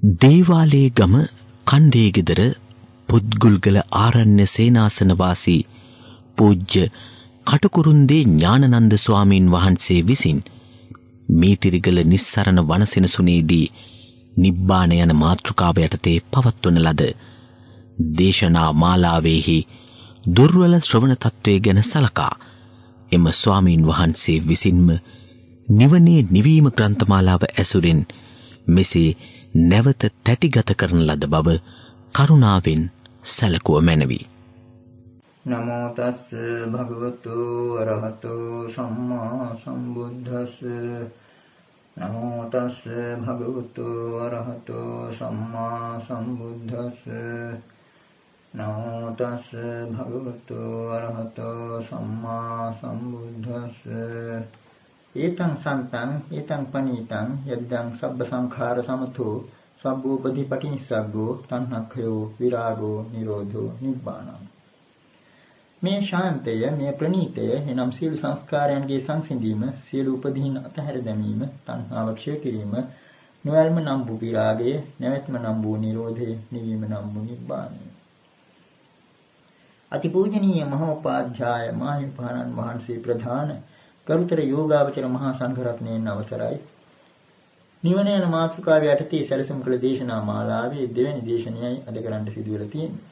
දේවාලේ ගම කණ්ඩේ ගෙදර පුත්ගුල්ගල ආරණ්‍ය සේනාසන වාසී පූජ්‍ය කටුකුරුන්දී ඥානනන්ද ස්වාමීන් වහන්සේ විසින් මීතිරිගල නිස්සරණ වනසෙනසුනේදී නිබ්බාන යන මාතෘකාව යටතේ පවත්වන ලද දේශනා මාලාවේහි දුර්වල ශ්‍රවණ තත්වයේ ගැන සලකා එම ස්වාමීන් වහන්සේ විසින්ම නිවනේ නිවීම ග්‍රන්ථමාලාව ඇසුරින් මෙසේ නැවත තැටිගත කරන ලද බව කරුණාවෙන් සැලකුව මැනවි. නමෝ තස් භගවතු අරහතෝ සම්මා සම්බුද්දස්ස. නමෝ තස් භගවතු අරහතෝ සම්මා සම්බුද්දස්ස. නමෝ තස් භගවතු අරහතෝ සම්මා සම්බුද්දස්ස. ඒතං සම්තං ඒතං පනීතං යද්දං සබ්බ සංඛාර සමතෝ සබ්බෝපදී පටිනිස්සග්ගෝ තණ්හක්ඛයෝ විරාගෝ නිරෝධෝ නිබ්බානං. මේ ශාන්තය, මේ ප්‍රණීතය එනම් සියලු සංස්කාරයන්ගේ සංසිඳීම, සියලු උපදීන් අතහැර දැමීම, තණ්හාව ක්ෂය කිරීම, නොයල්ම නම් වූ විරාගය, නැවැත්ම නම් වූ නිරෝධය, නිවීම නම් වූ නිබ්බානය. අතිපූජනීය මහෝපාධ්‍යාය මාහිමිපාණන් වහන්සේ ප්‍රධාන ගරුතර යෝගාවචර මහා සංඝරත්නයන් අවසරයි. නිවන යන මාතෘකාව යටතේ සැලසුම් කළ දේශනා මාලාවේ දෙවැනි දේශනයයි අද කරන්න සිදුවලා තියෙන්නේ.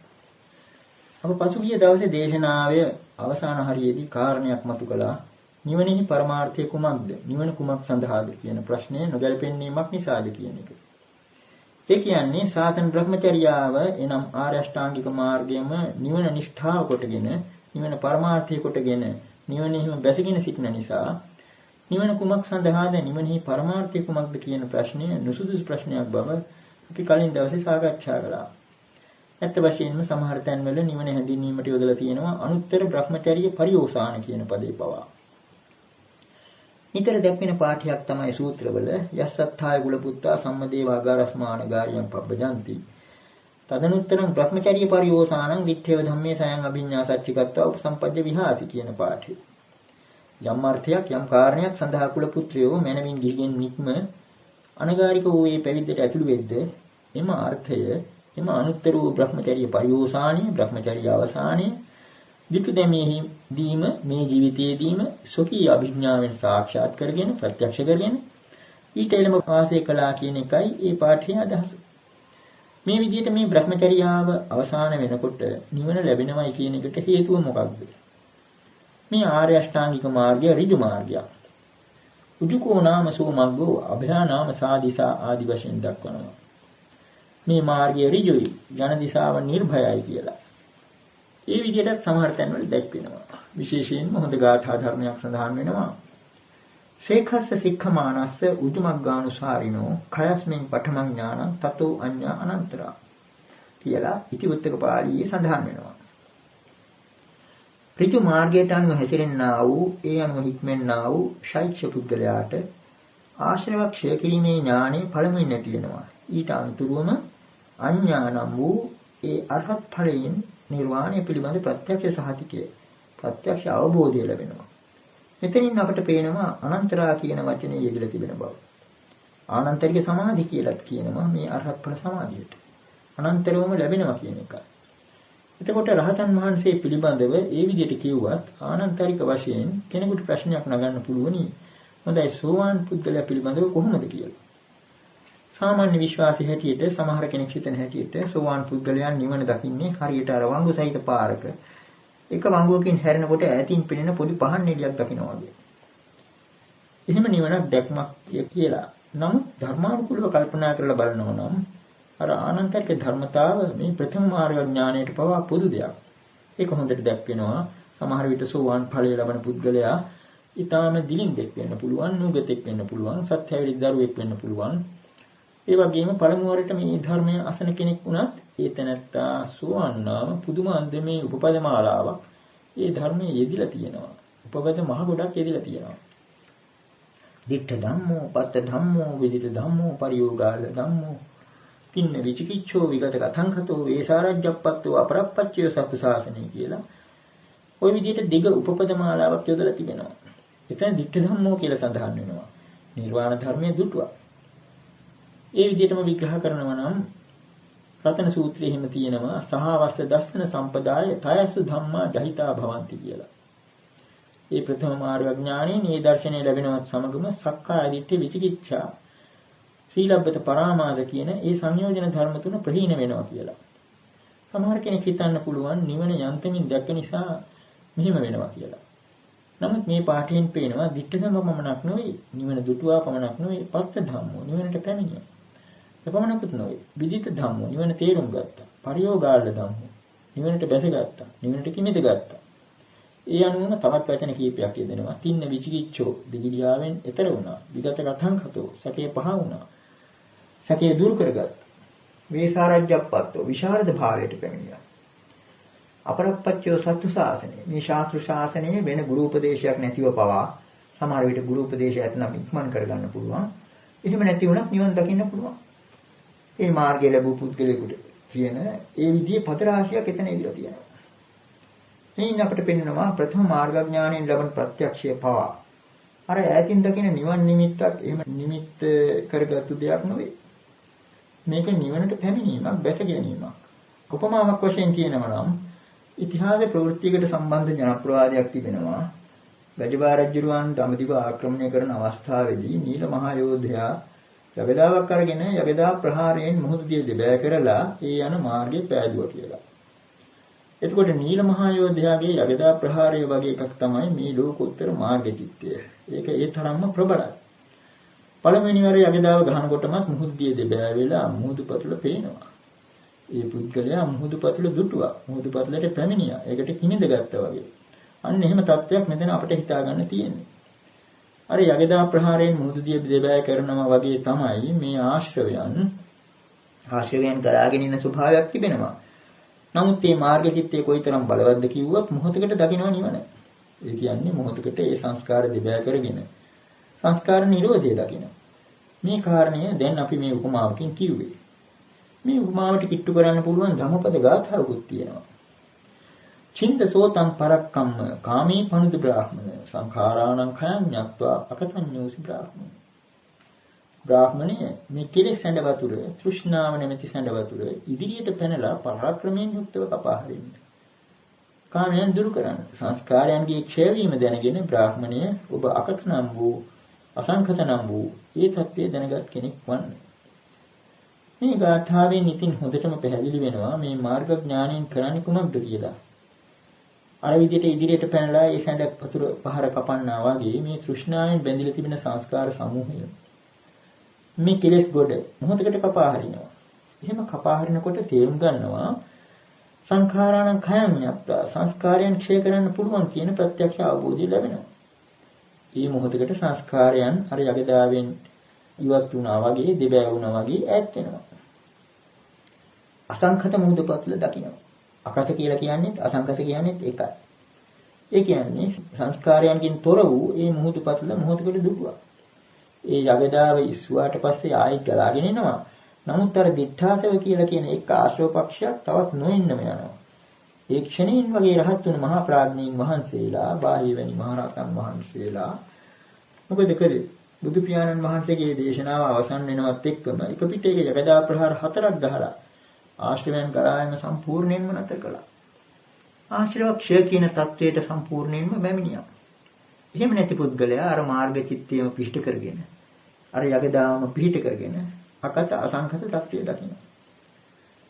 අප පසුගිය දවසේ දේශනාවේ අවසාන හරියේදී කාරණයක් මතු කළා. නිවනෙහි පරමාර්ථය කුමක්ද? නිවන කුමක් සඳහාද කියන ප්‍රශ්නය නොගැලපෙන්නීමක් නිසාද කියන එක. ඒ කියන්නේ සාසන බ්‍රහ්මචර්යාව එනම් ආර්ය අෂ්ටාංගික මාර්ගයම නිවන නිෂ්ඨාව කොටගෙන, නිවන පරමාර්ථය කොටගෙන නිවනෙහිම බැසගෙන සිටින නිසා නිවන කුමක් සඳහාද, නිවනෙහි පරමාර්ථය කුමක්ද කියන ප්‍රශ්නය නුසුදුසු ප්‍රශ්නයක් බව අපි කලින් දවසේ සාකච්ඡා කළා. ඇත්ත වශයෙන්ම සමහර තැන්වල නිවන හැඳින්වීමට යොදලා තියෙනවා අනුත්තර බ්‍රහ්මචර්ය පරිෝසాన කියන පදේ පවා. ඊතර දැක්වෙන පාඨයක් තමයි සූත්‍රවල යස්සත්ථාය ගුලපුත්තා සම්මදේවාගාරස්මාන ගාරියම් පබ්බජಂತಿ. තදනුත්තරං බ්‍රහ්මචර්ය පරිෝසానං විත්තේව ධම්මේ සයං අභිඤ්ඤා සච්චිකත්වා උපසම්පජ්ජ විහාති කියන පාඨය. යම් අර්ථයක් යම් කාරණයක් සඳහා කුල පුත්‍රයෝ මනමින් ගිහිගෙන් නික්ම අනගාരിക වූ මේ පැවිද්දට ඇතුළු වෙද්ද එම අර්ථය එම අනුත්තර වූ බ්‍රහ්මචර්ය පරිෝසාණය බ්‍රහ්මචර්ය අවසානය දිටු දැමීම මේ ජීවිතයේදීම සොකී අභිඥාවෙන් සාක්ෂාත් කරගෙන ප්‍රත්‍යක්ෂ කරගෙන ඊට එළඹ වාසය කළා කියන එකයි ඒ පාඨයේ අදහස. මේ විදිහට මේ බ්‍රහ්මචර්යාව අවසාන වෙනකොට නිවන ලැබෙනවයි කියන එකට හේතුව මොකක්ද? මේ ආර්ය අෂ්ටාංගික මාර්ගය ඍජු මාර්ගයක්. උජුකෝ නාම සෝ මග්ගෝ අභයා නාම සාදිසා ආදි වශයෙන් දක්වනවා. මේ මාර්ගය ඍජුයි, යන දිශාව නිර්භයයි කියලා. ඒ විදිහට සමහර තැන්වල දැක්වෙනවා. විශේෂයෙන්ම හොඳ ගාථා ධර්මයක් සඳහන් වෙනවා. සේඛස්ස සික්ඛමානස්ස උජුමග්ගානුසාරිනෝ khයස්මින් පඨමං ඥානං තතෝ අඤ්ඤා අනන්තරා කියලා ඉතිවුත්තක පාළියේ සඳහන් වෙනවා. ඍජු මාර්ගයට අනුව හැසිරෙන්නා වූ ඒ අනුව හික්මෙන්නා වූ ශෛක්ෂ පුද්ගලයාට ආශ්‍රවක්ෂය කිරීමේ ඥානෙ පළමුවෙන් නැති වෙනවා. ඊට අනුතුරුවම අඥානම් වූ ඒ අරහත් ඵලයෙන් නිර්වාණය පිළිබඳ ප්‍රත්‍යක්ෂ සහතිකය, ප්‍රත්‍යක්ෂ අවබෝධය ලැබෙනවා. මෙතනින් අපට පේනවා අනන්තරා කියන වචනේ යෙදලා තිබෙන බව. ආනන්තරික සමාධි කියලාත් කියනවා මේ අරහත් ඵල සමාධියට. අනන්තරවම ලැබෙනවා කියන එකයි. එතකොට රහතන් වහන්සේ පිළිබඳව ඒ විදිහට කිව්වත් ආනන්තරික වශයෙන් කෙනෙකුට ප්‍රශ්නයක් නගන්න පුළුවනි. හොඳයි සෝවාන් පුද්ගලයා පිළිබඳව කොහොමද කියලා. සාමාන්‍ය විශ්වාසී හැටියට සමහර කෙනෙක් හිතන හැටියට සෝවාන් පුද්ගලයන් නිවන දකින්නේ හරියට අර වංගු සහිත පාරක එක වංගුවකින් හැරෙනකොට ඈතින් පෙනෙන පොඩි පහන් නිලියක් දකිනවා වගේ. එහෙම නිවනක් දැක්මක් කියලා. නමුත් ධර්මානුකූලව කල්පනා කරලා බලනවා නම් අර ආනන්තරික ධර්මතාව මේ ප්‍රථම මාර්ග ඥානයට පවා පොදු දෙයක්. ඒක හොඳට දැක්වෙනවා. සමහර විට සෝවාන් ඵලය ලබන පුද්ගලයා ඊටාම දිලින්දෙක් වෙන්න පුළුවන්, නුගතෙක් වෙන්න පුළුවන්, සත්‍යවිරුද්ධ දරුවෙක් වෙන්න පුළුවන්. ඒ වගේම පළමු වරට මේ ධර්මය අසන කෙනෙක් වුණත් ඒ තැනත්තා සෝවාන් නාම පුදුම අන්දමේ උපපදමාලාවක් ඒ ධර්මයේ යෙදිලා තියෙනවා. උපපද මහ ගොඩක් යෙදිලා තියෙනවා. ditta dhammo, patta dhammo, vidita dhammo, pariyogala dhammo, පින්න විචිකිච්ඡෝ විගත කතංකතෝ වේසාරජ්ජප්පත්තෝ අපරප්පච්චය සත්තු ශාසනය කියලා ওই විදිහට දිග උපපදමාලාවක් යොදලා තිබෙනවා. එතන ditta dhammo කියලා සඳහන් වෙනවා. නිර්වාණ ධර්මයේ දුටුවා. ඒ විදිහටම විග්‍රහ කරනවා නම් රතන සූත්‍රයේ හිම තියෙනවා සහවස්ස දස්සන සම්පදාය තයසු ධම්මා දහිතා භවಂತಿ කියලා. මේ ප්‍රථම මාර්ග ඥානයේ මේ දර්ශනය ලැබෙනවත් සමගම සක්කාය දිට්ඨි විචිකිච්ඡා සීලබ්බත පරාමාද කියන ඒ සංයෝජන ධර්ම තුන ප්‍රහීන වෙනවා කියලා. සමහර කෙනෙක් හිතන්න පුළුවන් නිවන යන්තමින් දැක්ක නිසා මෙහෙම වෙනවා කියලා. නමුත් මේ පාඨයෙන් පේනවා දිට්ඨ ධම්ම පමණක් නෙවෙයි නිවන දුටුවා පමණක් නෙවෙයි පත්ත ධම්මෝ නිවනට පැමිණියා. එපමණකුත් නෙවෙයි විදිත ධම්මෝ නිවන තේරුම් ගත්තා. පරියෝගාල ධම්මෝ නිවනට බැසගත්තා. නිවනට කිමිද ගත්තා. ඒ අනුවම තවත් වචන කීපයක් යෙදෙනවා. තින්න විචිකිච්ඡෝ දිගිඩියාවෙන් එතර වුණා. විගත කතංකතෝ සකේ පහ වුණා. සකේ දුරු කරගත්තා. වේසාරජ්ජප්පත්තෝ විශාරද භාවයට පැමිණියා. අපරප්පච්චෝ සත්තු ශාසනය. මේ ශාස්ත්‍ර ශාසනයේ වෙන ගුරු උපදේශයක් නැතිව පවා සමහර විට ගුරු උපදේශයක් නම් ඉක්මන් කරගන්න පුළුවන්. එහෙම නැති වුණත් නිවන් දකින්න පුළුවන්. මේ මාර්ගය ලැබූ පුද්ගලයෙකුට කියන ඒ විදිහේ පද රාශියක් එතන ඉදිරියට තියෙනවා. මේන් අපිට පෙන්වනවා ප්‍රථම මාර්ගඥාණයෙන් ලැබෙන ප්‍රත්‍යක්ෂය පවා අර ඈතින් දකින නිවන් නිමිත්තක් එහෙම නිමිත්ත කරගත්තු දෙයක් නෙවෙයි. මේක නිවනට පැමිණීමක්, බැස ගැනීමක්. උපමාවක් වශයෙන් කියනවා නම් ඉතිහාස ප්‍රවෘත්තියකට සම්බන්ධ ජනප්‍රවාදයක් තිබෙනවා. වැජිබා රජුරුවන් දඹදිව ආක්‍රමණය කරන අවස්ථාවේදී නීල මහා යෝධයා යගදාවක් අරගෙන යගදා ප්‍රහාරයෙන් මුහුදු දිය දෙබෑ කරලා ඒ යන මාර්ගය පෑදුවා කියලා. එතකොට නීල මහා යෝධයාගේ යගදා ප්‍රහාරය වගේ එකක් තමයි මේ ලෝකෝත්තර මාර්ග චිත්තය. ඒක ඒ තරම්ම ප්‍රබලයි. පළවෙනි වර යගදාව ගහනකොටමත් මුහුදු දිය දෙබෑ වෙලා මුහුදු පතුල පේනවා. ඒ පුද්ගලයා මුහුදු පතුල දුටුවා. මුහුදු පතුලට පැමිණියා. ඒකට කිනිද ගත්තා වගේ. අන්න එහෙම තත්ත්වයක් මෙතන අපිට හිතා ගන්න තියෙන්නේ. අර යගදා ප්‍රහාරයෙන් මුහුදු දිය දෙබෑ කරනවා වගේ තමයි මේ ආශ්‍රවයන් කරාගෙන ඉන්න ස්වභාවයක් තිබෙනවා. නමුත් මේ මාර්ග චිත්තය කොයිතරම් බලවත්ද කිව්වොත් මොහොතකට දකින්න නිවන. ඒ කියන්නේ මොහොතකට ඒ සංස්කාර දෙබෑ කරගෙන සංස්කාර නිරෝධය දකින්න. මේ කාරණය දැන් අපි මේ උපමාවකින් කිව්වේ. මේ උපමාවට කිට්ටු කරන්න පුළුවන් ධම්මපද ගාථාවකුත් තියෙනවා. චින්තසෝතං පරක්කම්ම කාමී පනුද බ්‍රාහ්මණ සංඛාරාණං khයං ඤත්වා අකතඤ්ඤෝසි බ්‍රාහ්මණ. බ්‍රාහ්මණය මේ කෙලෙස් සැඬ වතුර තෘෂ්ණාව නැමැති සැඬ වතුර ඉදිරියට පැනලා පරාක්‍රමයෙන් යුක්තව කපා හරින්න. කාමයන් දුරු කරන්න. සංස්කාරයන්ගේ ක්ෂය වීම දැනගෙන බ්‍රාහ්මණය ඔබ අකත නම් වූ අසංඛත නම් වූ ඒ தත්ත්වය දැනගත් කෙනෙක් වන්න. මේ ගාථාවෙන් ඉතින් හොඳටම පැහැදිලි වෙනවා මේ මාර්ග ඥාණයෙන් කරන්නේ කුමක්ද කියලා. අර විදිහට ඉදිරියට පැනලා ඒ සැඬ වතුර පහර කපන්නා වගේ මේ තෘෂ්ණාවෙන් බැඳිලා තිබෙන සංස්කාර සමූහය මේ කෙලෙස් ගොඩ මොහොතකට කපා හරිනවා. එහෙම කපා හරිනකොට තේරුම් ගන්නවා සංඛාරාණං khයං ඤත්වා සංස්කාරයන් ක්ෂය කරන්න පුළුවන් කියන ප්‍රත්‍යක්ෂ අවබෝධය ලැබෙනවා. මේ මොහොතකට සංස්කාරයන් අර යගදාවෙන් ඉවත් වුණා වගේ දෙබෑ වුණා වගේ ඈත් වෙනවා. අසංඛත මුහුදුපත්ල දකින්න. අකත කියලා කියන්නේ අසංකත කියන්නේ ඒකයි. ඒ කියන්නේ සංස්කාරයන්ගෙන් තොර වූ මේ මුහුදුපත්ල මොහොතකට දුටුවා. ඒ යගදාව ඉස්සුවාට පස්සේ ආයෙත් ගලාගෙන එනවා. නමුත් අර දිඨාසව කියලා කියන එක් ආශ්‍රව පක්ෂයක් තවත් නොඉන්නම යනවා. ඒ ක්ෂණයෙන් වගේ රහත් වුණු මහා ප්‍රඥාන් වහන්සේලා, බාහ්‍ය වැනි මහරහතන් වහන්සේලා මොකද කළේ? බුදු පියාණන් වහන්සේගේ දේශනාව අවසන් වෙනවත් එක්කම එක පිටේක යගදා ප්‍රහාර 4ක් ගහලා ආශ්‍රවයන් ගලායම සම්පූර්ණයෙන්ම නැතර කළා. ආශ්‍රව ක්ෂය කියන தത്വයට සම්පූර්ණයෙන්ම බැමිණියා. එහෙම නැති පුද්ගලයා අර මාර්ග චිත්තයම පිහිට කරගෙන අර යගදාම පිහිට කරගෙන අකත අසංඛත தത്വය දකින්න.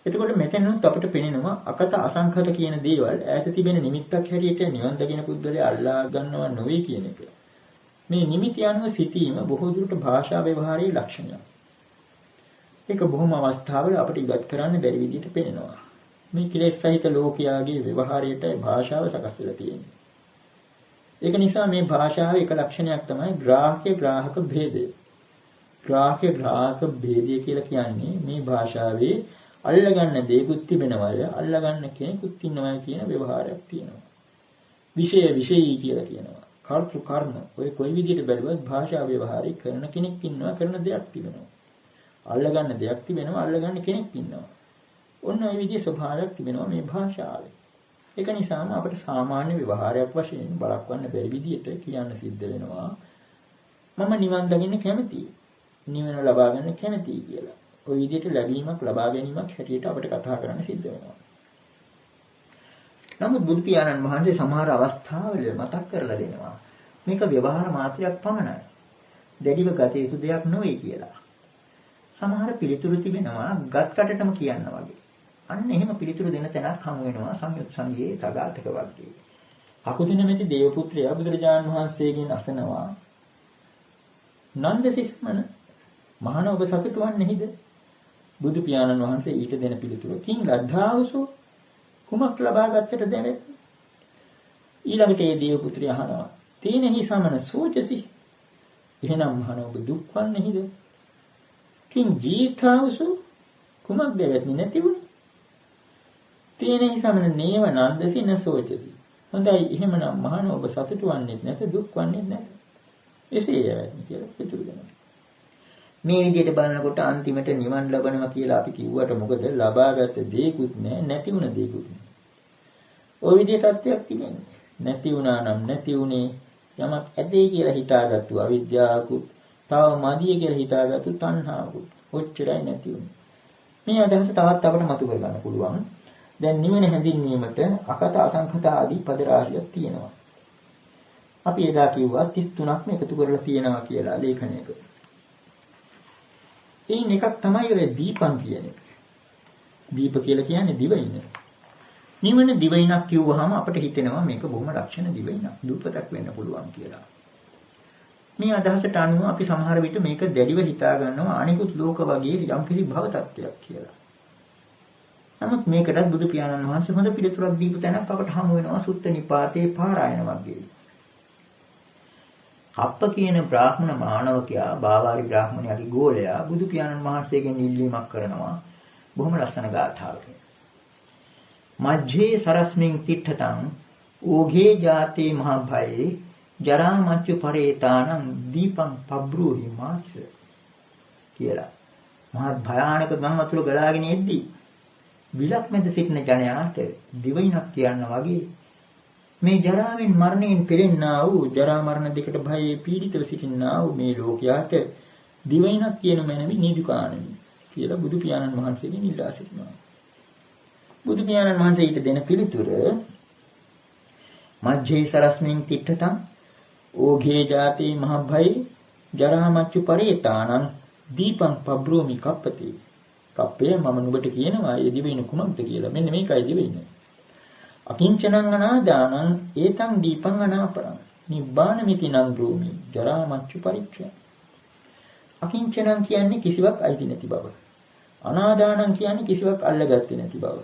එතකොට මෙතනත් අපිට පේනවා අකත අසංඛත කියන දේවල් ඈත තිබෙන නිමිත්තක් හැටියට නිවන් දකින පුද්ගලයා අල්ලා ගන්නව නෙවෙයි කියන එක. මේ නිමිති අනුව සිටීම බොහෝ දුරට භාෂා ව්‍යවහාරයේ ලක්ෂණයක්. ඒක බොහොම අවස්ථාවල අපිට ඉවත් කරන්න බැරි විදිහට පේනවා. මේ කෙලෙස් සහිත ලෝකයාගේ ව්‍යවහාරයට භාෂාව සකස් වෙලා තියෙන්නේ. ඒක නිසා මේ භාෂාවේ එක ලක්ෂණයක් තමයි ග්‍රාහක භේදය. ග්‍රාහක භේදය කියලා කියන්නේ මේ භාෂාවේ අල්ලගන්න දේකුත් තිබෙනවය, අල්ලගන්න කෙනෙකුත් ඉන්නවය කියන ව්‍යවහාරයක් තියෙනවා. විෂයී කියලා කියනවා. කර්තෘ කර්ම ඔය කොයි විදිහට බැලුවත් භාෂා ව්‍යවහාරي කරන කෙනෙක් ඉන්නවා, කරන දෙයක් තිබෙනවා. අල්ලගන්න දෙයක් තිබෙනවා, අල්ලගන්න කෙනෙක් ඉන්නවා. ඔන්න ඔය විදිහේ ස්වභාවයක් තිබෙනවා මේ භාෂාවේ. ඒක නිසාම අපිට සාමාන්‍ය ව්‍යවහාරයක් වශයෙන් බලක්වන්න බැරි විදිහට කියන්න සිද්ධ වෙනවා. මම නිවන් දකින්න කැමතියි. නිවන ලබා ගන්න කැමතියි කියලා. ওই විදිහට ලැබීමක් ලබා ගැනීමක් හැටියට අපිට කතා කරන්න සිද්ධ වෙනවා. නමුත් බුදු පියාණන් වහන්සේ සමහර අවස්ථාවල මතක් කරලා දෙනවා මේක ව්‍යවහාර මාත්‍රයක් පමණයි. දැඩිව ගත යුතු දෙයක් නොවේ කියලා. සමහර පිළිතුරු තිබෙනවා ගත්කටටම කියන්න වගේ. අන්න එහෙම පිළිතුරු දෙන තැනක් හමු වෙනවා සංයුත් සංගයේ සගතක වර්ගයේ. අකුදින මෙති දේව පුත්‍රයා බුදුරජාණන් වහන්සේගෙන් අසනවා නන්දසිස්මන මහණ ඔබ සතුටු වන්නේහිද? බුදු පියාණන් වහන්සේ ඊට දෙන පිළිතුර කිං ලද්ධාවසෝ කුමක් ලබා ගත්තට දැනෙත්? ඊළඟට ඒ දේව පුත්‍රය අහනවා තේනෙහි සමන සෝචසි එහෙනම් මහණ ඔබ දුක් වන්නේහිද? කිං ජීතාවසෝ කුමක් දැනෙත් නැතිව? තේනෙහි සමන නේව නන්දසි නසෝචසි. හොඳයි එහෙමනම් මහණ ඔබ සතුටු වන්නේත් නැත දුක් වන්නේත් නැත. එසේ යවන්නේ කියලා පිටුරු දෙනවා. මේ විදිහට බලනකොට අන්තිමට නිවන් ලබනවා කියලා අපි කිව්වට මොකද ලබාගත් දේකුත් නැහැ නැති වුණ දේකුත් නැහැ. ওই විදිහේ තත්ත්වයක් තිබෙන්නේ. නැති වුණා නම් නැති උනේ යමක් ඇතේ කියලා හිතාගත්තු අවිද්‍යාවකුත් තව මදිය කියලා හිතාගත්තු තණ්හාවකුත් ඔච්චරයි නැති උනේ. මේ අදහස තවත් අපිට මතු කරගන්න පුළුවන්. දැන් නිවන හැඳින්වීමට අකත අසංඛත ආදී පද රාශියක් තියෙනවා. අපි එදා කිව්වා 33ක්ම එකතු කරලා තියෙනවා කියලා ලේඛනයක. ඒන් එකක් තමයි ඔය දීපං කියන්නේ. දීප කියලා කියන්නේ දිවයින. නිවන දිවයිනක් කිව්වහම අපිට හිතෙනවා මේක බොහොම ලක්ෂණ දිවයිනක්. දුපතක් වෙන්න පුළුවන් කියලා. මේ අදහසට අනුව අපි සමහර විට මේක දැඩිව හිතා ගන්නවා අනිකුත් ලෝක වගේ යම්කිසි භව තත්ත්වයක් කියලා. නමුත් මේකටත් බුදු පියාණන් වහන්සේ හොඳ පිළිතුරක් දීපු තැනක් අපට හමු වෙනවා සුත්ත නිපාතේ පාරායන වර්ගයේ. අප්ප කියන බ්‍රාහ්මණ මානවකයා බාවාරි බ්‍රාහ්මණයාගේ ගෝලයා බුදු පියාණන් වහන්සේගෙන් ඉල්ලීමක් කරනවා බොහොම ලස්සන ගාථාවකින්. මජ්ජේ සරස්මින් තිට්ඨතං ඕඝේ ජාතේ මහභයේ ජරා මච්චු පරේතානං දීපං පබ්‍රූහි මාච කියලා. මහත් භයානක ගම් වතුර ගලාගෙන එද්දී විලක් මැද සිටින ජනයාට දිවයිනක් කියන්න වගේ මේ ජරාවෙන් මරණයෙන් පෙළෙන්නා වූ ජරා මරණ දෙකට භයයේ පීඩිතව සිටින්නා වූ මේ ලෝකයාට දිවයිනක් කියන මැනවි නිදුකාණනි කියලා බුදු පියාණන් වහන්සේගෙන් ඉල්ලා සිටිනවා. බුදු පියාණන් වහන්සේ ඊට දෙන පිළිතුර මජ්ජේ සරස්මින් තිට්ඨතං ඕඝේ ජාතේ මහභයේ ජරා මච්චු පරේතානං දීපං පබ්‍රෝමි කප්පති. කප්පේ මම නුඹට කියනවා ඒ දිවයින කුමක්ද කියලා. මෙන්න මේකයි දිවයින. අකිංචනං අනාදානං ඒතං දීපං අනාපරං නිබ්බාන මිති නං රෝමි ජරා මච්චු පරික්ෂය. අකිංචනං කියන්නේ කිසිවක් අයිති නැති බව. අනාදානං කියන්නේ කිසිවක් අල්ලගත්තේ නැති බව.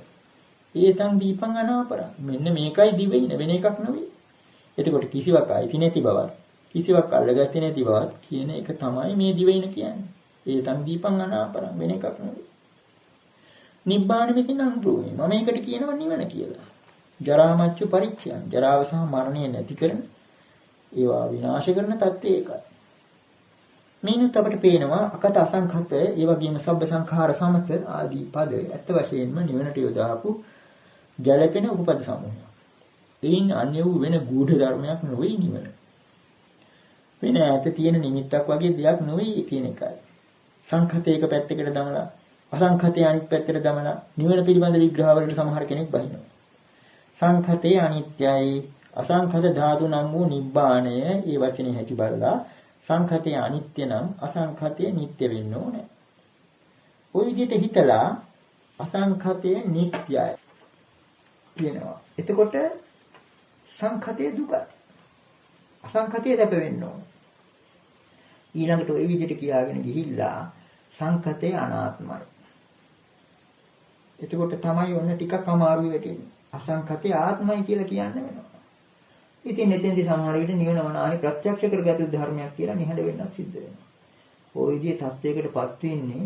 ඒතං දීපං අනාපරං මෙන්න මේකයි දිවයින වෙන එකක් නෙවෙයි. එතකොට කිසිවක් අයිති නැති බවත් කිසිවක් අල්ලගත්තේ නැති බවත් කියන එක තමයි මේ දිවයින කියන්නේ. ඒතං දීපං අනාපරං වෙන එකක් නෙවෙයි. නිබ්බාන මිති නං රෝමි මම මේකට කියනවා නිවන කියලා. ජරා මච්චු පරික්ෂයන් ජරාව සහ මරණය නැති කරන ඒවා විනාශ කරන தත්ත්වය ඒකයි. මේනුත් අපිට පේනවා අකත අසංඛත ඒ වගේම සබ්බ සංඛාර සමත ආදී පද ඇත්ත වශයෙන්ම නිවනට යොදාපු ගැළපෙන උපපද සමූහය. එයින් අන්‍ය වූ වෙන ගූඪ ධර්මයක් නොවේ නිවන. වෙන ඈත තියෙන නිමිත්තක් වගේ දෙයක් නොවේ කියන එකයි. සංඛතයක පැත්තකට දමලා අසංඛතය අනිත් පැත්තට දමලා නිවන පිළිබඳ විග්‍රහවලට සමහර කෙනෙක් බහිනවා. සංඛතේ අනිත්‍යයි අසංඛත ධාතු නම් වූ නිබ්බාණය ඒ වචනේ හැටි බලලා සංඛතේ අනිත්‍ය නම් අසංඛතේ නිට්ටය වෙන්න ඕනේ. ওই විදිහට හිතලා අසංඛතේ නිට්ටයයි කියනවා. එතකොට සංඛතේ දුකයි. අසංඛතේ දැප වෙන්න ඕනේ. ඊළඟට ওই විදිහට කියාගෙන ගිහිල්ලා සංඛතේ අනාත්මයි. එතකොට තමයි ඔන්න ටිකක් අමාරු වෙන්නේ. අසංඛතේ ආත්මයි කියලා කියන්න වෙනවා. ඉතින් එතෙන්දී සමහර විට නිවන වනාහි ප්‍රත්‍යක්ෂ කරගත් ධර්මයක් කියලා නිහඬ වෙන්නත් සිද්ධ වෙනවා. ওই විදිහේ තත්වයකටපත් වෙන්නේ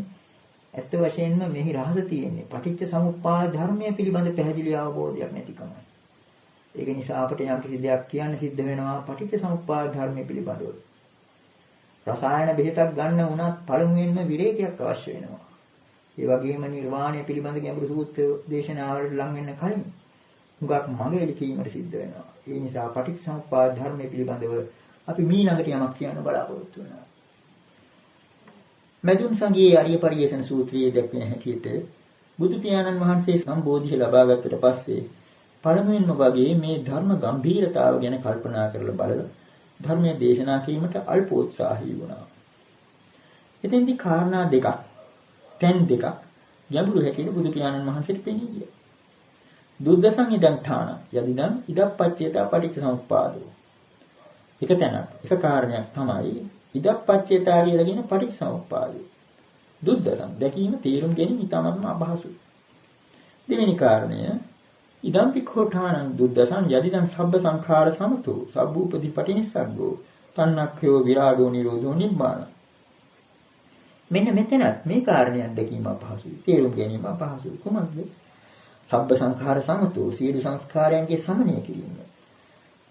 ඇත්ත වශයෙන්ම මෙහි රහස තියෙන්නේ පටිච්ච සමුප්පාද ධර්මය පිළිබඳ පැහැදිලි අවබෝධයක් නැතිකමයි. ඒක නිසා අපිට යම් කිසි දෙයක් කියන්න සිද්ධ වෙනවා පටිච්ච සමුප්පාද ධර්මය පිළිබඳව. රසායන බෙහෙතක් ගන්න වුණත් පළමුවෙන්ම විරේකයක් අවශ්‍ය වෙනවා. ඒ වගේම නිර්වාණය පිළිබඳ ගැඹුරු සූත්‍ර දේශනාවලට ලං වෙන්න කලින් හුඟක් මඟෙලි කීමට සිද්ධ වෙනවා. ඒ නිසා පටිච්චසමුප්පාද ධර්මයේ පිළිබඳව අපි මීළඟට යමක් කියන්න බලාපොරොත්තු වෙනවා. මැදුම් සංගයේ ආර්ය පරියේෂණ සූත්‍රයේ දැක්වෙන හැටියට බුදු පියාණන් වහන්සේ සම්බෝධිය ලබා ගත්තට පස්සේ පළමුවෙන්ම වගේ මේ ධර්ම ගැඹීරතාව ගැන කල්පනා කරලා බලලා ධර්මයේ දේශනා කිරීමට අල්පෝත්සාහී වුණා. එතෙන්දී කාරණා දෙකක්, තැන් දෙකක් ගැඹුරු හැටියට බුදු පියාණන් වහන්සේට පෙනී ගියා. දුද්දසං ඉදං ඨාන යදිදං ඉදප්පච්චේතා පටිච්චසමුප්පාදෝ. එක තැනක්, එක කාරණයක් තමයි ඉදප්පච්චේතා කියලා කියන පටිච්චසමුප්පාදය. දුද්දසං දැකීම තේරුම් ගැනීම ඉතාමත්ම අපහසුයි. දෙවෙනි කාරණය ඉදං පික්ඛෝඨානං දුද්දසං යදිදං සබ්බ සංඛාර සමතෝ සබ්බූපදී පටිනිස්සග්ගෝ තණ්හක්ඛයෝ විරාගෝ නිරෝධෝ නිබ්බාන. මෙන්න මෙතනත් මේ කාරණයක් දැකීම අපහසුයි. තේරුම් ගැනීම අපහසුයි. කොහොමද? සබ්බ සංඛාර සමතෝ සියලු සංස්කාරයන්ගේ සමනය කිරීම.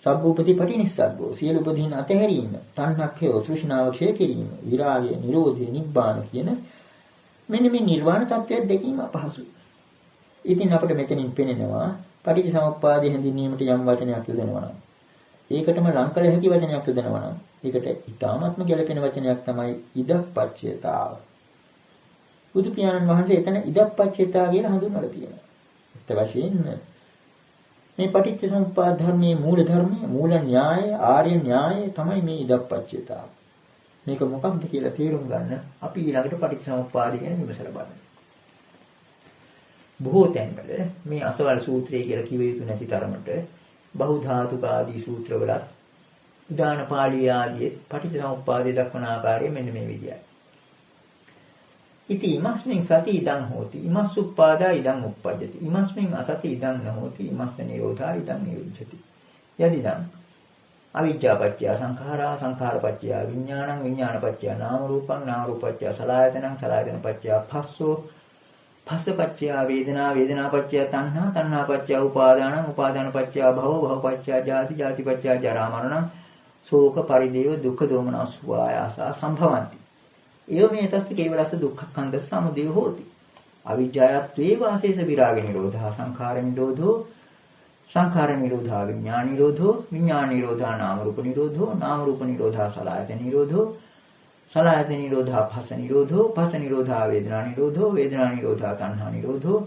සබ්බූපදී පටිනිස්සග්ගෝ සියලු උපදීන් අතහැරීම. තණ්හක්ඛයෝ තෘෂ්ණාව ක්ෂය කිරීම. විරාගය, නිරෝධය, නිබ්බාන කියන මෙන්න මේ නිර්වාණ tattwයක් දැකීම අපහසුයි. ඉතින් අපිට මෙතනින් පෙනෙනවා පටිච්චසමුප්පාදය හැඳින්වීමට යම් වචනයක් යොදනවා නම් ඒකටම ලං කළ හැකි වචනයක් යොදනවා නම් ඒකට ඊටාත්ම ගැළපෙන වචනයක් තමයි ඉදප්පච්චේතාව. බුදු පියාණන් වහන්සේ එතන ඉදප්පච්චේතාව කියලා හඳුන්වලා තියෙනවා. ඒත් වශයෙන්ම මේ පටිච්චසමුප්පාද ධර්මයේ මූල ධර්මයේ මූල න්‍යාය ආර්ය න්‍යාය තමයි මේ ඉදප්පච්චේතාව. මේක මොකක්ද කියලා තේරුම් ගන්න අපි ඊළඟට පටිච්චසමුප්පාදය ගැන විමසලා බලමු. බොහෝ තැන්වල මේ අසවල් සූත්‍රය කියලා කිව යුතු නැති තරමට බහු ධාතුක ආදී සූත්‍රවලත් උදාන පාළිය ආදී පටිච්චසමුප්පාදය දක්වන ආකාරය මෙන්න මේ විදියයි. ඉති ඉමස්මින් සති ඉදං හෝති ඉමස්සුප්පාදා ඉදං උප්පජ්ජති ඉමස්මින් අසති ඉදං නහෝති ඉමස්ස නිරෝධා ඉදං නිරුද්ධති යදිදං අවිජ්ජාපච්චය සංඛාරා සංඛාරපච්චය විඥානං විඥානපච්චය නාම රූපං නාම රූපච්චය සලආයතනං සලආයතනපච්චය පස්සෝ පස්සපච්චය වේදනා වේදනාපච්චය තණ්හා තණ්හාපච්චය උපාදානං උපාදානපච්චය භව භවපච්චය ජාති ජාතිපච්චය ජරා මරණං ශෝක පරිදේව දුක්ඛ දෝමනස් වායාසා සම්භවಂತಿ එය මේ තස්ස කේවලස්ස දුක්ඛඛන්ද සමුදය හෝති අවිජ්ජායත්වේ වාසේස විරාග නිරෝධා සංඛාර නිරෝධෝ සංඛාර නිරෝධා විඥාන නිරෝධෝ විඥාන නිරෝධා නාම රූප නිරෝධෝ නාම රූප නිරෝධා සලආයතන නිරෝධෝ සලආයතන නිරෝධා භස නිරෝධෝ භස නිරෝධා වේදනා නිරෝධෝ වේදනා නිරෝධා තණ්හා නිරෝධෝ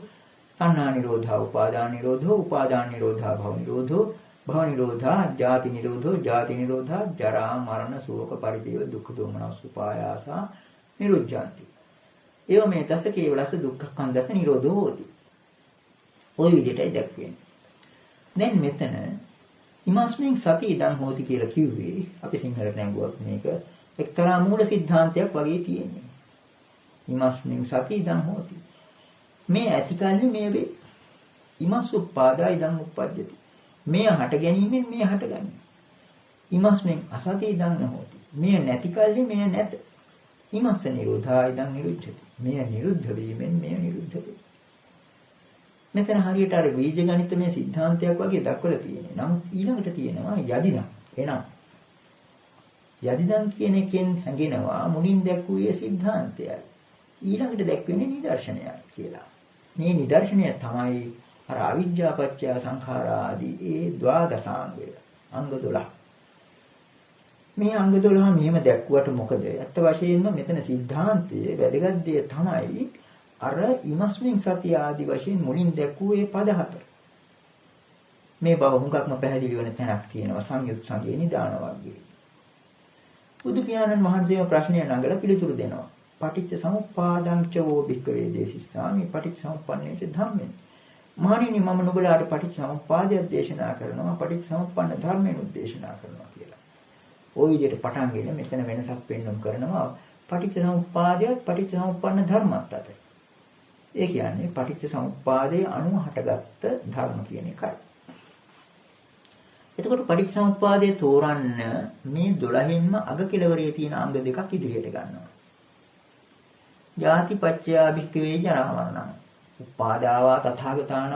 තණ්හා නිරෝධා උපාදාන නිරෝධෝ උපාදාන නිරෝධා භව නිරෝධෝ භව නිරෝධා ජාති නිරෝධෝ ජාති නිරෝධා ජරා මරණ ශෝක පරිදේව දුක්ඛ දෝමනස් උපායාසා නිරුද්ධාන්ති එව මේ තස්ස කේවලස්ස දුක්ඛඛන්දස්ස නිරෝධෝ හෝති. ওই විදිහටයි දැක්වෙන්නේ. දැන් මෙතන ඉමස්මින් සති ඉදං හෝති කියලා කිව්වේ අපි සිංහලට නැංගුවත් මේක එක්තරා මූල සිද්ධාන්තයක් වගේ තියෙන්නේ. ඉමස්මින් සති ඉදං හෝති. මේ ඇතිකල්ලි මේ වේ. ඉමස්සුප්පාදා ඉදං උප්පජ්ජති. මේ හට ගැනීමෙන් මේ හටගන්නේ. ඉමස්මින් අසති ඉදං නහෝති. මේ නැතිකල්ලි මේ නැත. ඉමස්ස නිරෝධා ඉදං නිරුද්ධති. මේ නිරුද්ධ වීමෙන් මේ නිරුද්ධ වේ. මෙතන හරියට අර බීජ ගණිතමය සිද්ධාන්තයක් වගේ දක්වලා තියෙනවා. නමුත් ඊළඟට තියෙනවා යදිදං. එනම් යදිදං කියන එකෙන් හැඟෙනවා මුලින් දැක්වුවේ සිද්ධාන්තයයි. ඊළඟට දැක්වෙන්නේ නිදර්ශනයයි කියලා. මේ නිදර්ශනය තමයි අර අවිජ්ජාපච්චය සංඛාරා ආදී ඒ ද්වාදසාංගය. අංග 12. මේ අංග 12 මෙහෙම දැක්ුවට මොකද? අත්ත වශයෙන්ම මෙතන සිද්ධාන්තයේ වැදගත් දේ තමයි අර ඉමස්මින් සතිය ආදී වශයෙන් මුලින් දැක්වූ ඒ පද හතර. මේ බව හුඟක්ම පැහැදිලි වෙන තැනක් තියෙනවා සංයුත් සංගේ නිදාන වර්ගයේ. බුදු පියාණන් වහන්සේම ප්‍රශ්නය නඟලා පිළිතුරු දෙනවා. පටිච්ච සමුප්පාදං ච වෝ භික්ඛවේ දේශිස්සාමි පටිච්ච සමුප්පන්නේච ධම්මේ. මහණෙනි මම නුඹලාට පටිච්ච සමුප්පාදය දේශනා කරනවා පටිච්ච සමුප්පන්න ධර්මයෙන් උද්දේශනා කරනවා කියලා. ওই විදිහට පටන් ගෙන මෙතන වෙනසක් පෙන්වන්න කරනවා පටිච්ච සමුප්පාදයත් පටිච්ච සමුප්පන්න ධර්මත් අතර. ඒ කියන්නේ පටිච්ච සමුප්පාදයේ අනුව හටගත්ත ධර්ම කියන එකයි. එතකොට පටිච්ච සමුප්පාදයේ තෝරන්න මේ 12න්ම අග කෙළවරේ තියෙන අංග දෙකක් ඉදිරියට ගන්නවා. ජාතිපච්චය භික්ඛවේ ජරා මරණං උපාදාවා තථාගතානං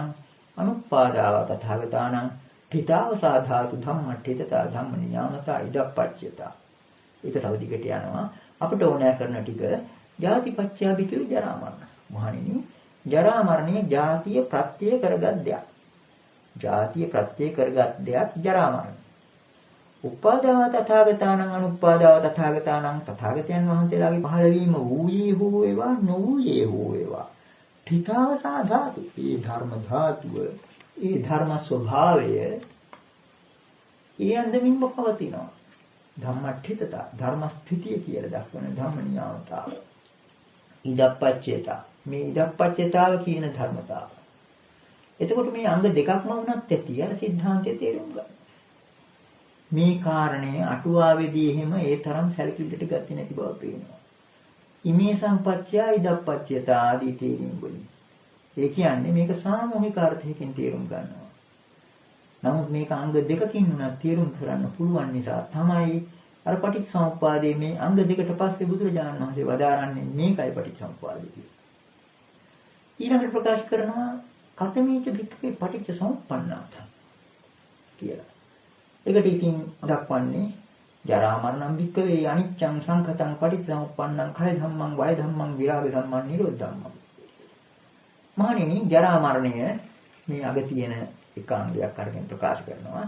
අනුපාදාවා තථාගතානං පිතාව සාධාතු ධම්මට්ඨිතතා ධම්ම නියාමතා ඉදප්පච්චයතා. ඒක තව දිගට යනවා. අපිට ඕනෑ කරන ටික ජාතිපච්චය භික්ඛවේ ජරා මරණ. මහණෙනි ජරා මරණය ජාතිය ප්‍රත්‍ය කරගත් දෙයක්. ජාතිය ප්‍රත්‍ය කරගත් දෙයක් ජරා මරණය. උපාදාව තථාගතානං අනුපාදාව තථාගතානං තථාගතයන් වහන්සේලාගේ පහළවීම වූයේ හෝ වේවා නොවූයේ හෝ වේවා ඨිතාවතා ධාතු ඒ ධර්ම ධාතුව ඒ ධර්ම ස්වභාවය ඒ අන්දමින්ම පවතිනවා ධම්මඨිතත ධර්ම ස්ථිතිය කියලා දක්වන ධම්ම නියාමතාව ඉදප්පච්චේතා මේ ඉදප්පච්චේතාව කියන ධර්මතාව එතකොට මේ අංග දෙකක්ම වුණත් ඇති අර සිද්ධාන්තයේ තේරුම් ගන්න මේ කාරණය අටුවාවේදී එහෙම ඒ තරම් සැලකිල්ලට ගත්තේ නැති බව පේනවා. ඉමේ සම්පච්චය ඉදප්පච්චයතා ආදී තේරීම් වලින්. ඒ කියන්නේ මේක සාමූහික අර්ථයකින් තේරුම් ගන්නවා. නමුත් මේක අංග දෙකකින් උනත් තේරුම් කරන්න පුළුවන් නිසා තමයි අර පටිච්චසමුප්පාදයේ මේ අංග දෙකට පස්සේ බුදුරජාණන් වහන්සේ වදාරන්නේ මේකයි පටිච්චසමුප්පාදය කියලා. ඊළඟට ප්‍රකාශ කරනවා කතමීච වික්කේ පටිච්චසමුප්පන්නාත කියලා. ඒකට ඉතින් දක්වන්නේ ජරා මරණම් වික්කවේ අනිච්චං සංඛතං පටිච්චසමුප්පන්නං කය ධම්මං වය ධම්මං විරාග ධම්මං නිරෝධ ධම්මං. මානෙනි ජරා මරණය මේ අග තියෙන එකාංගයක් අරගෙන ප්‍රකාශ කරනවා.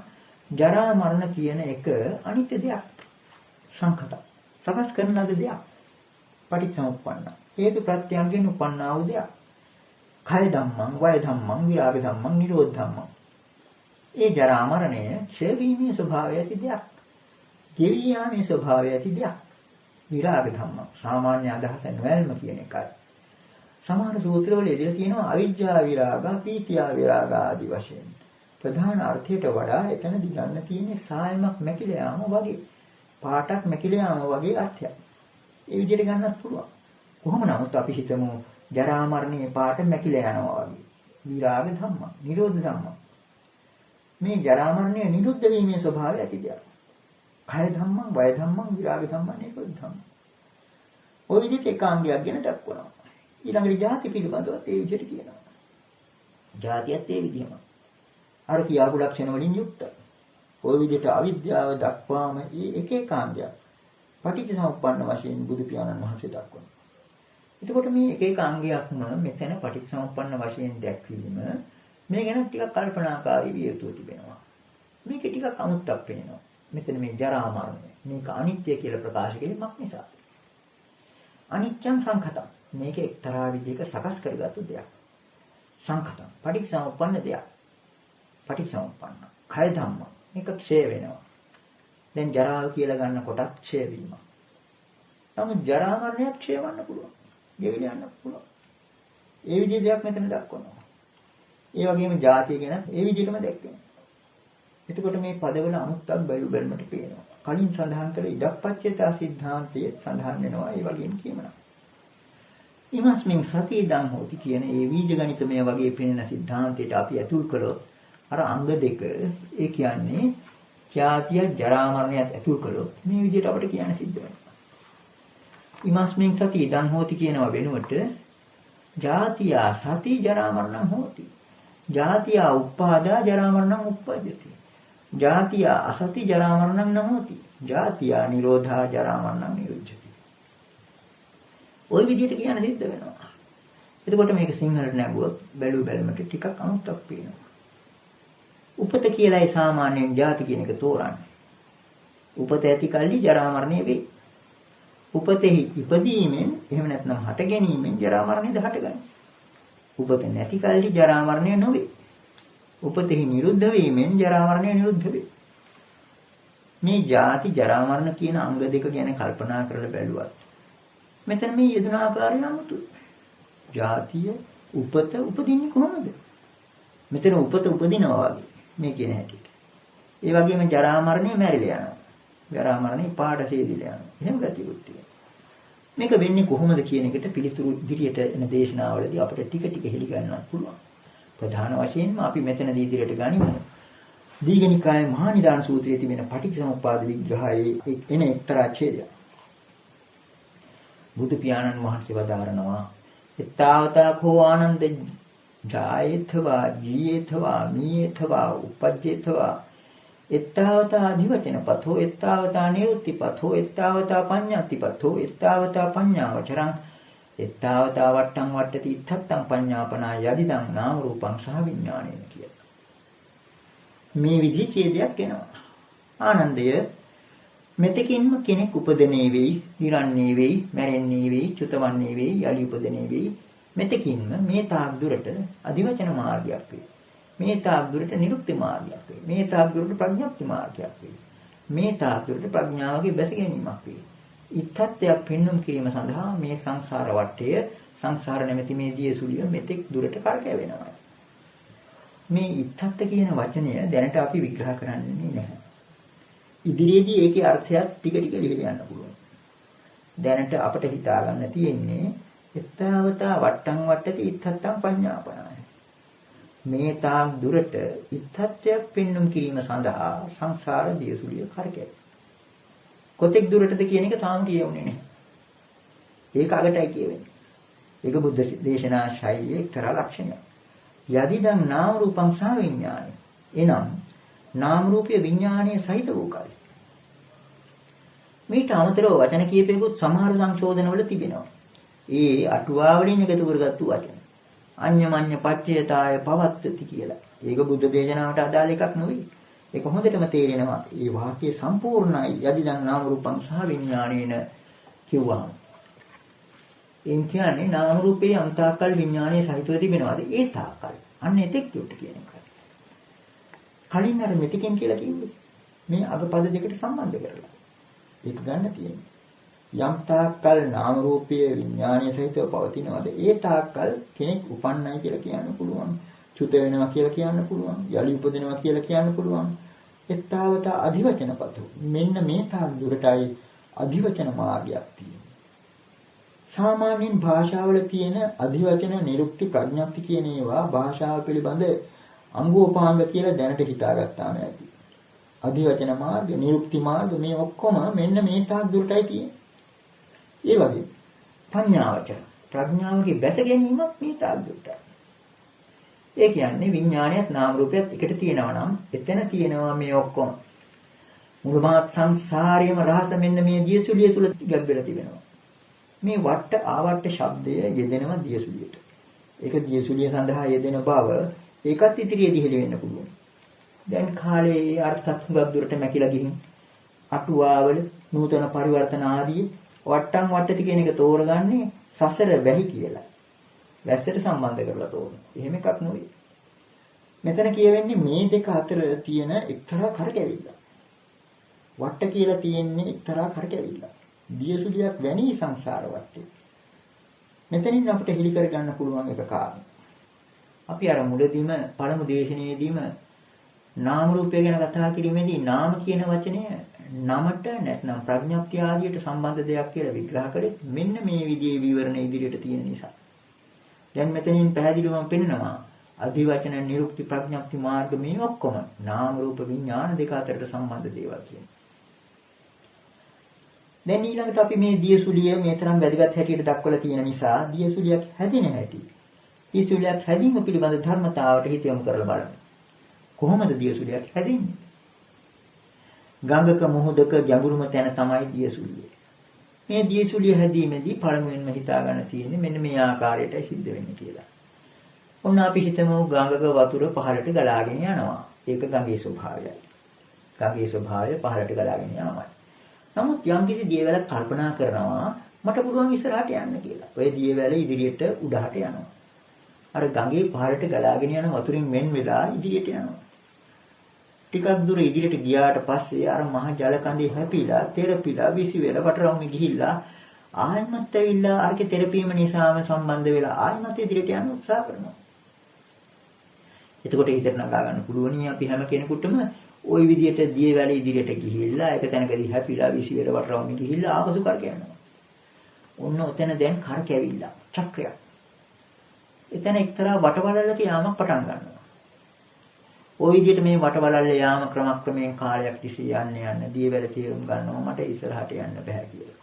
ජරා මරණ කියන එක අනිත්‍ය දෙයක්. සංඛත. සකස් කරන ලද දෙයක්. පටිච්චසමුප්පන්න. හේතු ප්‍රත්‍යයෙන් උපන්නා වූ දෙයක්. කය ධම්මං වය ධම්මං විරාග ධම්මං නිරෝධ ධම්මං. ඒ ජරා මරණය ක්ෂය වීමේ ස්වභාවය ඇති දෙයක්. ගෙවි යාමේ ස්වභාවය ඇති දෙයක්. විරාග ධම්ම සාමාන්‍ය අදහස නොවැල්ම කියන එකයි. සමහර සූත්‍රවල ඉදිරිය තියෙනවා අවිජ්ජා විරාග, පීතියා විරාග ආදී වශයෙන්. ප්‍රධාන අර්ථයට වඩා එතනදී ගන්න තියෙන්නේ සායමක් මැකිලා යාම වගේ. පාටක් මැකිලා යාම වගේ අර්ථයක්. ඒ විදිහට ගන්නත් පුළුවන්. කොහොම නමුත් අපි හිතමු ජරා මරණයේ පාට මැකිලා යනවා වගේ. විරාග ධම්ම, නිරෝධ ධම්ම. මේ ජරා මරණය නිරුද්ධ වීමේ ස්වභාවය ඇති දෙයක්. කය ධම්මං, වය ධම්මං, විරාග ධම්මං, නිරෝධ ධම්මං. ඔය විදිහට ඒකාංගයක් ගැන දක්වනවා. ඊළඟට ජාති පිළිබඳව ඒ විදිහට කියනවා. ජාතියත් ඒ විදිහම. අර කියාපු ලක්ෂණ වලින් යුක්තයි. ඔය විදිහට අවිද්‍යාව දක්වාම මේ එක ඒකාංගයක්. පටිච්චසමුප්පන්න වශයෙන් බුදු පියාණන් වහන්සේ දක්වනවා. එතකොට මේ එක එක අංගයක්ම මෙතන පටිච්චසමුප්පන්න වශයෙන් දැක්වීම මේ ගැන ටිකක් කල්පනාකාරී විය යුතු තිබෙනවා. මේක ටිකක් අමුත්තක් වෙනවා. මෙතන මේ ජරා මරණය මේක අනිත්‍ය කියලා ප්‍රකාශ කිරීමක් නිසා. අනිත්‍යං සංඛතං මේක එක්තරා විදිහක සකස් කරගත්තු දෙයක්. සංඛතං පටිච්චසමුප්පන්න දෙයක්. පටිච්චසමුප්පන්න. කය ධම්ම මේක ක්ෂය වෙනවා. දැන් ජරාව කියලා ගන්න කොටත් ක්ෂය වීම. නමුත් ජරා මරණයත් ක්ෂය වෙන්න පුළුවන්. ගෙවිල යන්න පුළුවන්. ඒ විදිහේ දෙයක් මෙතන දක්වනවා. ඒ වගේම ජාතිය ගැන ඒ විදිහටම දැක්කේ. එතකොට මේ පදවල අමුත්තක් බැලුමට පේනවා. කලින් සඳහන් කළ ඉදප්පච්චේතා සිද්ධාන්තයේ සඳහන් වෙනවා ඒ වගේම කියනවා. ඊමස්මින් සති ඉදං හෝති කියන ඒ වීජ ගණිතමය වගේ පෙනෙන සිද්ධාන්තයට අපි ඇතුල් කළොත් අර අංග දෙක ඒ කියන්නේ ජාතිය ජරා මරණයත් ඇතුල් කළොත් මේ විදිහට අපිට කියන්න සිද්ධ වෙනවා. ඊමස්මින් සති ඉදං හෝති කියනවා වෙනුවට ජාතිය සති ජරා මරණං හෝති. ජාතිය උප්පාදා ජරා මරණං උප්පජ්ජති. ජාතිය අසති ජරා මරණං නහෝති. ජාතිය නිරෝධා ජරා මරණං නිරුද්ධති. ওই විදිහට කියන සිද්ධ වෙනවා. එතකොට මේක සිංහලට නැගුවොත් බැලුමට ටිකක් අමුත්තක් පේනවා. උපත කියලායි සාමාන්‍යයෙන් ජාති කියන එක තෝරන්නේ. උපත ඇති කල්ලි ජරා මරණය වෙයි. උපතෙහි ඉපදීමෙන් එහෙම නැත්නම් හට ගැනීමෙන් ජරා මරණයද හටගන්නේ. උපත නැති කල්ලි ජරා මරණය නොවේ. උපතෙහි නිරුද්ධ වීමෙන් ජරා මරණය නිරුද්ධ වේ. මේ ජාති ජරා මරණ කියන අංග දෙක ගැන කල්පනා කරලා බැලුවත් මෙතන මේ යෙදුන ආකාරය අමුතුයි. ජාතිය උපත උපදින්නේ කොහොමද? මෙතන උපත උපදිනවා වගේ මේ කියන හැටියට. ඒ වගේම ජරා මරණය මැරිලා යනවා. ජරා මරණය පාඩ හේදිලා යනවා. එහෙම ගතියුත් තියෙනවා. මේක වෙන්නේ කොහොමද කියන එකට පිළිතුරු ඉදිරියට එන දේශනාවලදී අපිට ටික ටික හෙළි ගන්නත් පුළුවන්. ප්‍රධාන වශයෙන්ම අපි මෙතනදී ඉදිරියට ගනිමු. දීඝනිකායේ මහා නිදාන සූත්‍රයේ තිබෙන පටිච්චසමුප්පාද විග්‍රහයේ එන එක්තරා ඡේදයක්. බුදු පියාණන් වහන්සේ වදාරනවා එත්තාවතා කෝ ආනන්ද ජායේතවා ජීයේතවා මීයේතවා උපජ්ජේතවා එත්තාවතා අධිවචන පතෝ එත්තාවතා නිරුත්ති පතෝ එත්තාවතා පඤ්ඤාති පතෝ එත්තාවතා පඤ්ඤාවචරං එත්තාවතා වට්ටං වට්ටති ඉත්තත්තං පඤ්ඤාපනා යදිදං නාම රූපං සහ විඥානේන කියලා. මේ විදිහේ ඡේදයක් එනවා. ආනන්දය මෙතකින්ම කෙනෙක් උපදිනේ වෙයි, නිරන්නේ වෙයි, මැරෙන්නේ වෙයි, චුතවන්නේ වෙයි, යලි උපදිනේ වෙයි. මෙතකින්ම මේ තාක් දුරට අධිවචන මාර්ගයක් වේ. මේ තාක් දුරට නිරුක්ති මාර්ගයක් වේ. මේ තාක් දුරට ප්‍රඥප්ති මාර්ගයක් වේ. මේ තාක් දුරට ප්‍රඥාවගේ බැස ගැනීමක් වේ. ඉත්තත්වයක් පෙන්වුම් කිරීම සඳහා මේ සංසාර වටය, සංසාර නැමැති මේ දියසුලිය මෙතෙක් දුරට කරකැවෙනවා. මේ ඉත්තත් කියන වචනය දැනට අපි විග්‍රහ කරන්නේ නැහැ. ඉදිරියේදී ඒකේ අර්ථයත් ටික ටික ලියලා යන්න පුළුවන්. දැනට අපිට හිතා ගන්න තියෙන්නේ එත්තාවතා වට්ටම් වට්ටති ඉත්තත්තම් පඤ්ඤාපනාය. මේ තාක් දුරට ඉත්තත්වයක් පෙන්වුම් කිරීම සඳහා සංසාර දියසුලිය කරකැවේ. කොතෙක් දුරටද කියන එක තාම කියවුනේ නැහැ. ඒක අගටයි කියවෙන්නේ. ඒක බුද්ධ දේශනා ශෛලියේ එක්තරා ලක්ෂණයක්. යදිදං නාම රූපං සහ විඥානයි. එනම් නාම රූපය විඥානයේ සහිත වූ කල. මේට අමතරව වචන කීපයකුත් සමහර සංශෝධනවල තිබෙනවා. ඒ අටුවාවලින් එකතු කරගත්තු වචන. අඤ්ඤමඤ්ඤ පච්චයතාය පවත්තති කියලා. ඒක බුද්ධ දේශනාවට අදාළ එකක් නෙවෙයි. ඒක හොඳටම තේරෙනවා. මේ වාක්‍යය සම්පූර්ණයි. යදිදං නාම රූපං සහ විඥානේන කිව්වහම. එන් කියන්නේ නාම රූපේ අන්තාකල් විඥානයේ සහිතව තිබෙනවාද? ඒ තාකල්. අන්න එතෙක් උට කියන එකයි. කලින් අර මෙතිකෙන් කියලා කිව්වේ. මේ අගපද දෙකට සම්බන්ධ කරලා. ඒක ගන්න තියෙන්නේ. යම් තාක්කල් නාම රූපයේ විඥානයේ සහිතව පවතිනවාද? ඒ තාක්කල් කෙනෙක් උපන්නයි කියලා කියන්න පුළුවන්. චුත වෙනවා කියලා කියන්න පුළුවන්. යලි උපදිනවා කියලා කියන්න පුළුවන්. එත්තාවත අධිවචනපත. මෙන්න මේ තාක් දුරටයි අධිවචන මාර්ගයක් තියෙන්නේ. සාමාන්‍යයෙන් භාෂාවල තියෙන අධිවචන නිරුක්ති ප්‍රඥප්ති කියන ඒවා භාෂාව පිළිබඳ අංගෝපාංග කියලා දැනට හිතාගත්තාම ඇති. අධිවචන මාර්ග, නිරුක්ති මාර්ග මේ ඔක්කොම මෙන්න මේ තාක් දුරටයි තියෙන්නේ. ඒ වගේ පඤ්ඤාවචන ප්‍රඥාවගේ බැස ගැනීමක් මේ තාක් දුරටයි. ඒ කියන්නේ විඥානයත් නාම රූපයත් එකට තියෙනවා නම් එතන තියෙනවා මේ ඔක්කොම. මුළුමහත් සංසාරයේම රහස මෙන්න මේ දියසුලිය තුල ගැඹෙලා තිබෙනවා. මේ වට්ට ආවට්ට ශබ්දය යෙදෙනවා දියසුලියට. ඒක දියසුලිය සඳහා යෙදෙන බව ඒකත් ඉදිරියේදී හෙළි වෙන්න පුළුවන්. දැන් කාලේ අර්ථත් හුඟක් දුරට මැකිලා ගිහින් අටුවාවල නූතන පරිවර්තන ආදී වට්ටම් වට්ටති කියන එක තෝරගන්නේ සසර වැහි කියලා. වැස්සට සම්බන්ධ කරලා තෝරන. එහෙම එකක් නෙවෙයි. මෙතන කියවෙන්නේ මේ දෙක අතර තියෙන එක්තරා කරකැවිල්ල. වට්ට කියලා තියෙන්නේ එක්තරා කරකැවිල්ල. දියසුලියක් වැනි සංසාර වටේ. මෙතනින් අපිට හෙලි කර ගන්න පුළුවන් එක කාරණා. අපි අර මුලදීම පළමු දේශනාවේදීම නාම රූපය ගැන කතා කිරීමේදී නාම කියන වචනය නමට නැත්නම් ප්‍රඥප්තිය ආදියට සම්බන්ධ දෙයක් කියලා විග්‍රහ කළේ මෙන්න මේ විදිහේ විවරණ ඉදිරියට තියෙන නිසා. දැන් මෙතනින් පැහැදිලිවම පෙන්නනවා අධිවචන නිරුක්ති ප්‍රඥප්ති මාර්ග මේ ඔක්කොම නාම රූප විඥාන දෙක අතරට සම්බන්ධ දේවල් කියන්නේ. දැන් ඊළඟට අපි මේ දියසුලිය මේ තරම් වැදගත් හැටියට දක්වලා තියෙන නිසා දියසුලියක් හැදෙන හැටි. දියසුලියක් හැදීම පිළිබඳ ධර්මතාවට හිත යොමු කරලා බලන්න. කොහොමද දියසුලියක් හැදෙන්නේ? ගංගක මොහොතක ගැඹුරුම තැන තමයි දියසුලිය. මේ දියසුලිය හැදීමේදී පළමුවෙන්ම හිතා ගන්න තියෙන්නේ මෙන්න මේ ආකාරයටයි සිද්ධ වෙන්නේ කියලා. ඔන්න අපි හිතමු ගංගක වතුර පහළට ගලාගෙන යනවා. ඒක ගඟේ ස්වභාවයයි. ගඟේ ස්වභාවය පහළට ගලාගෙන යනවා. නමුත් යම්කිසි දියවැලක් කල්පනා කරනවා මට පුළුවන් ඉස්සරහට යන්න කියලා. ඔය දියවැල ඉදිරියට උඩහට යනවා. අර ගඟේ පහළට ගලාගෙන යන වතුරින් වෙන් වෙලා ඉදිරියට යනවා. ටිකක් දුර ඉදිරියට ගියාට පස්සේ අර මහ ජල කඳේ හැපිලා, තෙරපිලා, විසි වෙලා වටරවුමේ ගිහිල්ලා ආයෙමත් ඇවිල්ලා අරකේ තෙරපීම නිසාම සම්බන්ධ වෙලා ආයෙමත් ඉදිරියට යන්න උත්සාහ කරනවා. එතකොට හිතට නගා ගන්න පුළුවනි අපි හැම කෙනෙකුටම ওই විදිහට දියවැල ඉදිරියට ගිහිල්ලා ඒක තැනකදී හැපිලා විසි වෙලා වටරවුමේ ගිහිල්ලා ආපසු කරකැවෙනවා. ඔන්න ඔතන දැන් කරකැවිලා චක්‍රයක්. එතන එක්තරා වටවලලක යාමක් පටන් ගන්නවා. ওই විදිහට මේ වටවලල්ල යාම ක්‍රමක්‍රමයෙන් කාලයක් තිස්සේ යන්න දියවැල තේරුම් ගන්නවා මට ඉස්සරහට යන්න බෑ කියලා.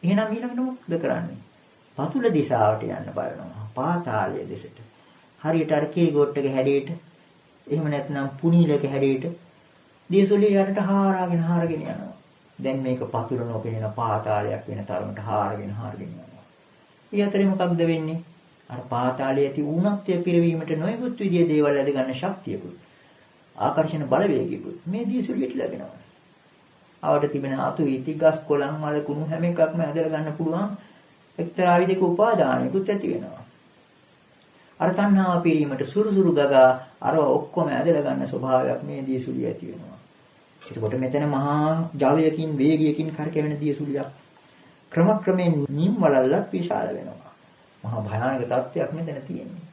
එහෙනම් ඊළඟට මොකද කරන්නේ? පතුල දිශාවට යන්න බලනවා. පාතාලයේ දෙසට. හරියට අර කිරිගොට්ටක හැඩයට එහෙම නැත්නම් පුනීලක හැඩයට දියසුලිය යටට හාරාගෙන යනවා. දැන් මේක පතුල නොපෙනෙන පාතාලයක් වෙන තරමට හාරගෙන යනවා. ඊ අතරේ මොකක්ද වෙන්නේ? අර පාතාලයේ ඇති ඌනත්වය පිරවීමට නොයෙකුත් විදිහේ දේවල් ඇද ගන්න ශක්තියකුත් ආකර්ෂණ බලවේගයකුත් මේ දියසුලියට ලැබෙනවා. ආවට තිබෙන අතු ඉති ගස් කොළන් මල කුණු හැම එකක්ම ඇදලා ගන්න පුළුවන් එක්තරා විදිහක උපාදානයකුත් ඇති වෙනවා. අර තණ්හාව පිරීමට සුරුසුරු ගගා අර ඔක්කොම ඇදලා ගන්න ස්වභාවයක් මේ දියසුලිය ඇති වෙනවා. එතකොට මෙතන මහා ජවයකින් වේගයකින් කරකැවෙන දියසුලියක් ක්‍රමක්‍රමයෙන් නිම් වලල්ලක් විශාල වෙනවා. මහා භයානක තත්ත්වයක් මෙතන තියෙනවා.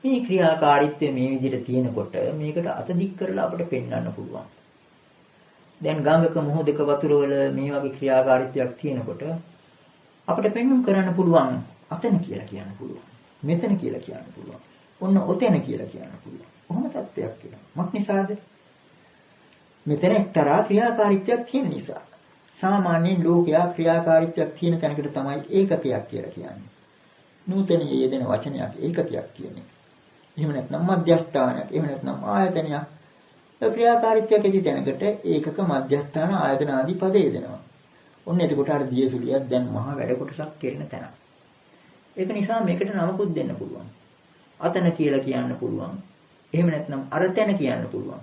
මේ ක්‍රියාකාරීත්වය මේ විදිහට තියෙනකොට මේකට අත දික් කරලා අපිට පෙන්වන්න පුළුවන්. දැන් ගංගක මොහොතක වතුර වල මේ වගේ ක්‍රියාකාරීත්වයක් තියෙනකොට අපිට පෙන්වන්න කරන්න පුළුවන් අතන කියලා කියන්න පුළුවන්. මෙතන කියලා කියන්න පුළුවන්. ඔන්න ඔතන කියලා කියන්න පුළුවන්. කොහොම තත්ත්වයක් කියලා. මොකක් නිසාද? මෙතන එක්තරා ක්‍රියාකාරීත්වයක් තියෙන නිසා. සාමාන්‍යයෙන් ලෝකයා ක්‍රියාකාරීත්වයක් තියෙන තැනකට තමයි ඒකකයක් කියලා කියන්නේ. නූතනයේ යෙදෙන වචනයක් ඒකකයක් කියන්නේ. එහෙම නැත්නම් මධ්‍යස්ථානයක්, එහෙම නැත්නම් ආයතනයක්. ඒ ක්‍රියාකාරීත්වයක් ඇති තැනකට ඒකක මධ්‍යස්ථාන ආයතන ආදී පද යෙදෙනවා. ඔන්න එතකොට අර දියසුලියක් දැන් මහා වැඩ කොටසක් කෙරෙන තැන. ඒක නිසා මේකට නමකුත් දෙන්න පුළුවන්. අතන කියලා කියන්න පුළුවන්. එහෙම නැත්නම් අර තැන කියන්න පුළුවන්.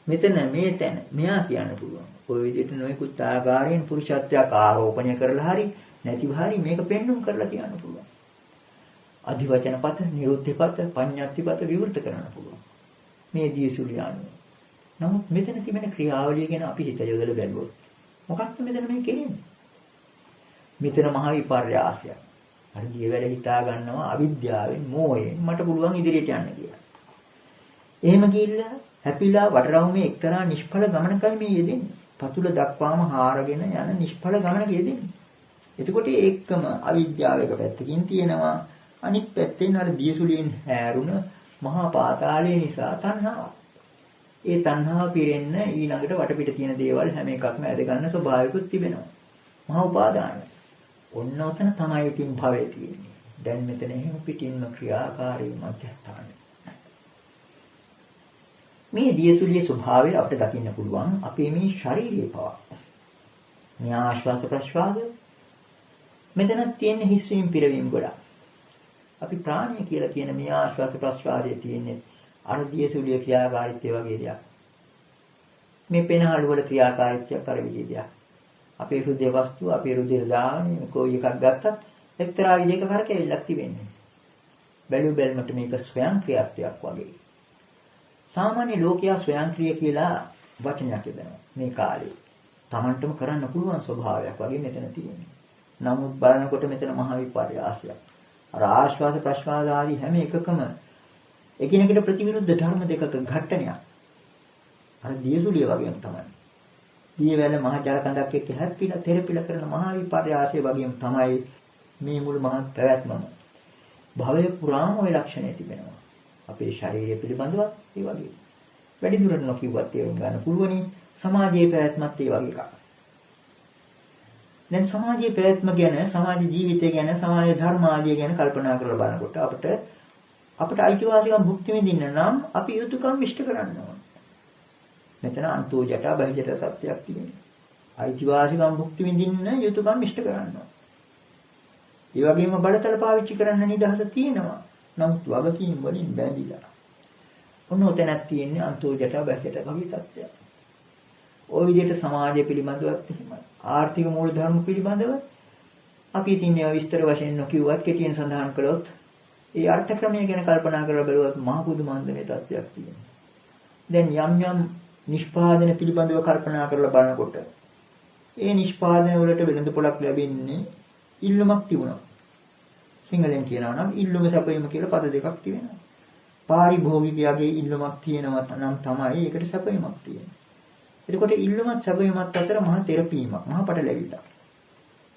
මෙතන මේ තැන මෙයා කියන්න පුළුවන්. ඔය විදිහට නොයෙකුත් ආකාරයෙන් පුරුෂත්වයක් ආරෝපණය කරලා හරි නැතිව හරි මේක පෙන්눔 කරලා කියන්න පුළුවන්. අධිවචනපත, නිරුද්ධිපත, පඤ්ඤාත්තිපත විවෘත කරන්න පුළුවන්. මේ දියසුලිය අනුව. නමුත් මෙතන තිබෙන ක්‍රියාවලිය ගැන අපි හිත යොදලා බැලුවොත් මොකක්ද මෙතන මේ කෙරෙන්නේ? මෙතන මහා විපර්යාසයක්. අර දිය වැඩ හිතා ගන්නවා අවිද්‍යාවෙන්, මෝහයෙන් මට පුළුවන් ඉදිරියට යන්න කියලා. එහෙම ගිහිල්ලා හැපිලා වටරවුමේ එක්තරා නිෂ්ඵල ගමනකයි මේ යෙදෙන්නේ. පතුල දක්වාම හාරගෙන යන නිෂ්ඵල ගමනක යෙදෙන්නේ. එතකොට ඒකම අවිද්‍යාව එක පැත්තකින් තියෙනවා. අනිත් පැත්තෙන් අර දියසුලියෙන් හැරුණ මහා පාතාලය නිසා තණ්හාව. ඒ තණ්හාව පිරෙන්න ඊළඟට වටපිට තියෙන දේවල් හැම එකක්ම ඇද ගන්න ස්වභාවිකුත් තිබෙනවා. මහා උපාදාන. ඔන්න ඔතන තමයි ඉතින් භවය තියෙන්නේ. දැන් මෙතන එහෙම පිටින්ම ක්‍රියාකාරී මධ්‍යස්ථානය. මේ දියසුලියේ ස්වභාවය අපිට දකින්න පුළුවන් අපේ මේ ශාරීරික පව. මේ ආශ්වාස ප්‍රශ්වාස මෙතන තියෙන හිස්වීම පිරවීම ගොඩක්. අපි ප්‍රාණය කියලා කියන මේ ආශ්වාස ප්‍රශ්වාසයේ තියෙන්නේ අර දියසුලිය ක්‍රියාකාරීත්වය වගේ දෙයක්. මේ පෙනහළු වල ක්‍රියාකාරීත්වයක් අර විදිහේ දෙයක්. අපේ හෘදේ වස්තුව, අපේ රුධිර දාහනේ කොයි එකක් ගත්තත් එක්තරා විදිහක කරකැවිල්ලක් තිබෙන්නේ. බැලු බැලමට මේක ස්වයං ක්‍රියාත්වයක් වගේ. සාමාන්‍ය ලෝකයා ස්වයංක්‍රීය කියලා වචනයක් යොදනවා මේ කාලේ. Tamanටම කරන්න පුළුවන් ස්වභාවයක් වගේ මෙතන තියෙනවා. නමුත් බලනකොට මෙතන මහා විපර්යාසයක්. අර ආශ්වාස ප්‍රශ්වාස ආදී හැම එකකම එකිනෙකට ප්‍රතිවිරුද්ධ ධර්ම දෙකක ඝට්ටනයක්. අර දියසුලිය වගේම තමයි. දියවැල මහ ජල කඳක් එක්ක හැප්පිලා තෙරපිලා කරන මහා විපර්යාසය වගේම තමයි මේ මුළු මහත් පැවැත්මම. භවයේ පුරාම ওই ලක්ෂණය තිබෙනවා. අපේ ශරීරය පිළිබඳව ඒ වගේ. වැඩි දුරට නොකියුවත් තේරුම් ගන්න පුළුවනි. සමාජයේ පැවැත්මත් ඒ වගේ එකක්. දැන් සමාජයේ පැවැත්ම ගැන, සමාජ ජීවිතය ගැන, සමාජ ධර්ම ආදිය ගැන කල්පනා කරලා බලනකොට අපිට අයිතිවාසිකම් භුක්ති විඳින්න නම් අපි යුතුයකම් ඉෂ්ට කරන්න ඕන. මෙතන අන්තෝ ජටා බහිජට සත්‍යයක් තියෙනවා. අයිතිවාසිකම් භුක්ති විඳින්න යුතුයකම් ඉෂ්ට කරන්න ඕන. ඒ වගේම බලතල පාවිච්චි කරන්න නිදහස තියෙනවා. නමුත් වගකීම් වලින් බැඳිලා. ඔන්න ඔතනක් තියෙන්නේ අන්තෝ ජටා බහිජට වගේ සත්‍යයක්. ওই විදිහට සමාජය පිළිබඳවත් එහෙමයි. ආර්ථික මූලධර්ම පිළිබඳව අපි ඉතින් ඒවා විස්තර වශයෙන් නොකියුවත් කෙටියෙන් සඳහන් කළොත් ඒ අර්ථ ක්‍රමය ගැන කල්පනා කරලා බලුවොත් මහ පුදුමාන්දමේ තත්ත්වයක් තියෙනවා. දැන් යම් නිෂ්පාදන පිළිබඳව කල්පනා කරලා බලනකොට ඒ නිෂ්පාදන වලට වෙළඳ පොලක් ලැබෙන්නේ ඉල්ලුමක් තිබුණා. සිංහලෙන් කියනවා නම් ඉල්ලුම සැපයීම කියලා පද දෙකක් තියෙනවා. පාරිභෝගිකයාගේ ඉල්ලුමක් තියෙනවා නම් තමයි ඒකට සැපයීමක් තියෙන්නේ. එතකොට ඉල්ලුමත් සැපයීමත් අතර මහා තෙරපීමක්, මහා පටලැවිල්ලක්.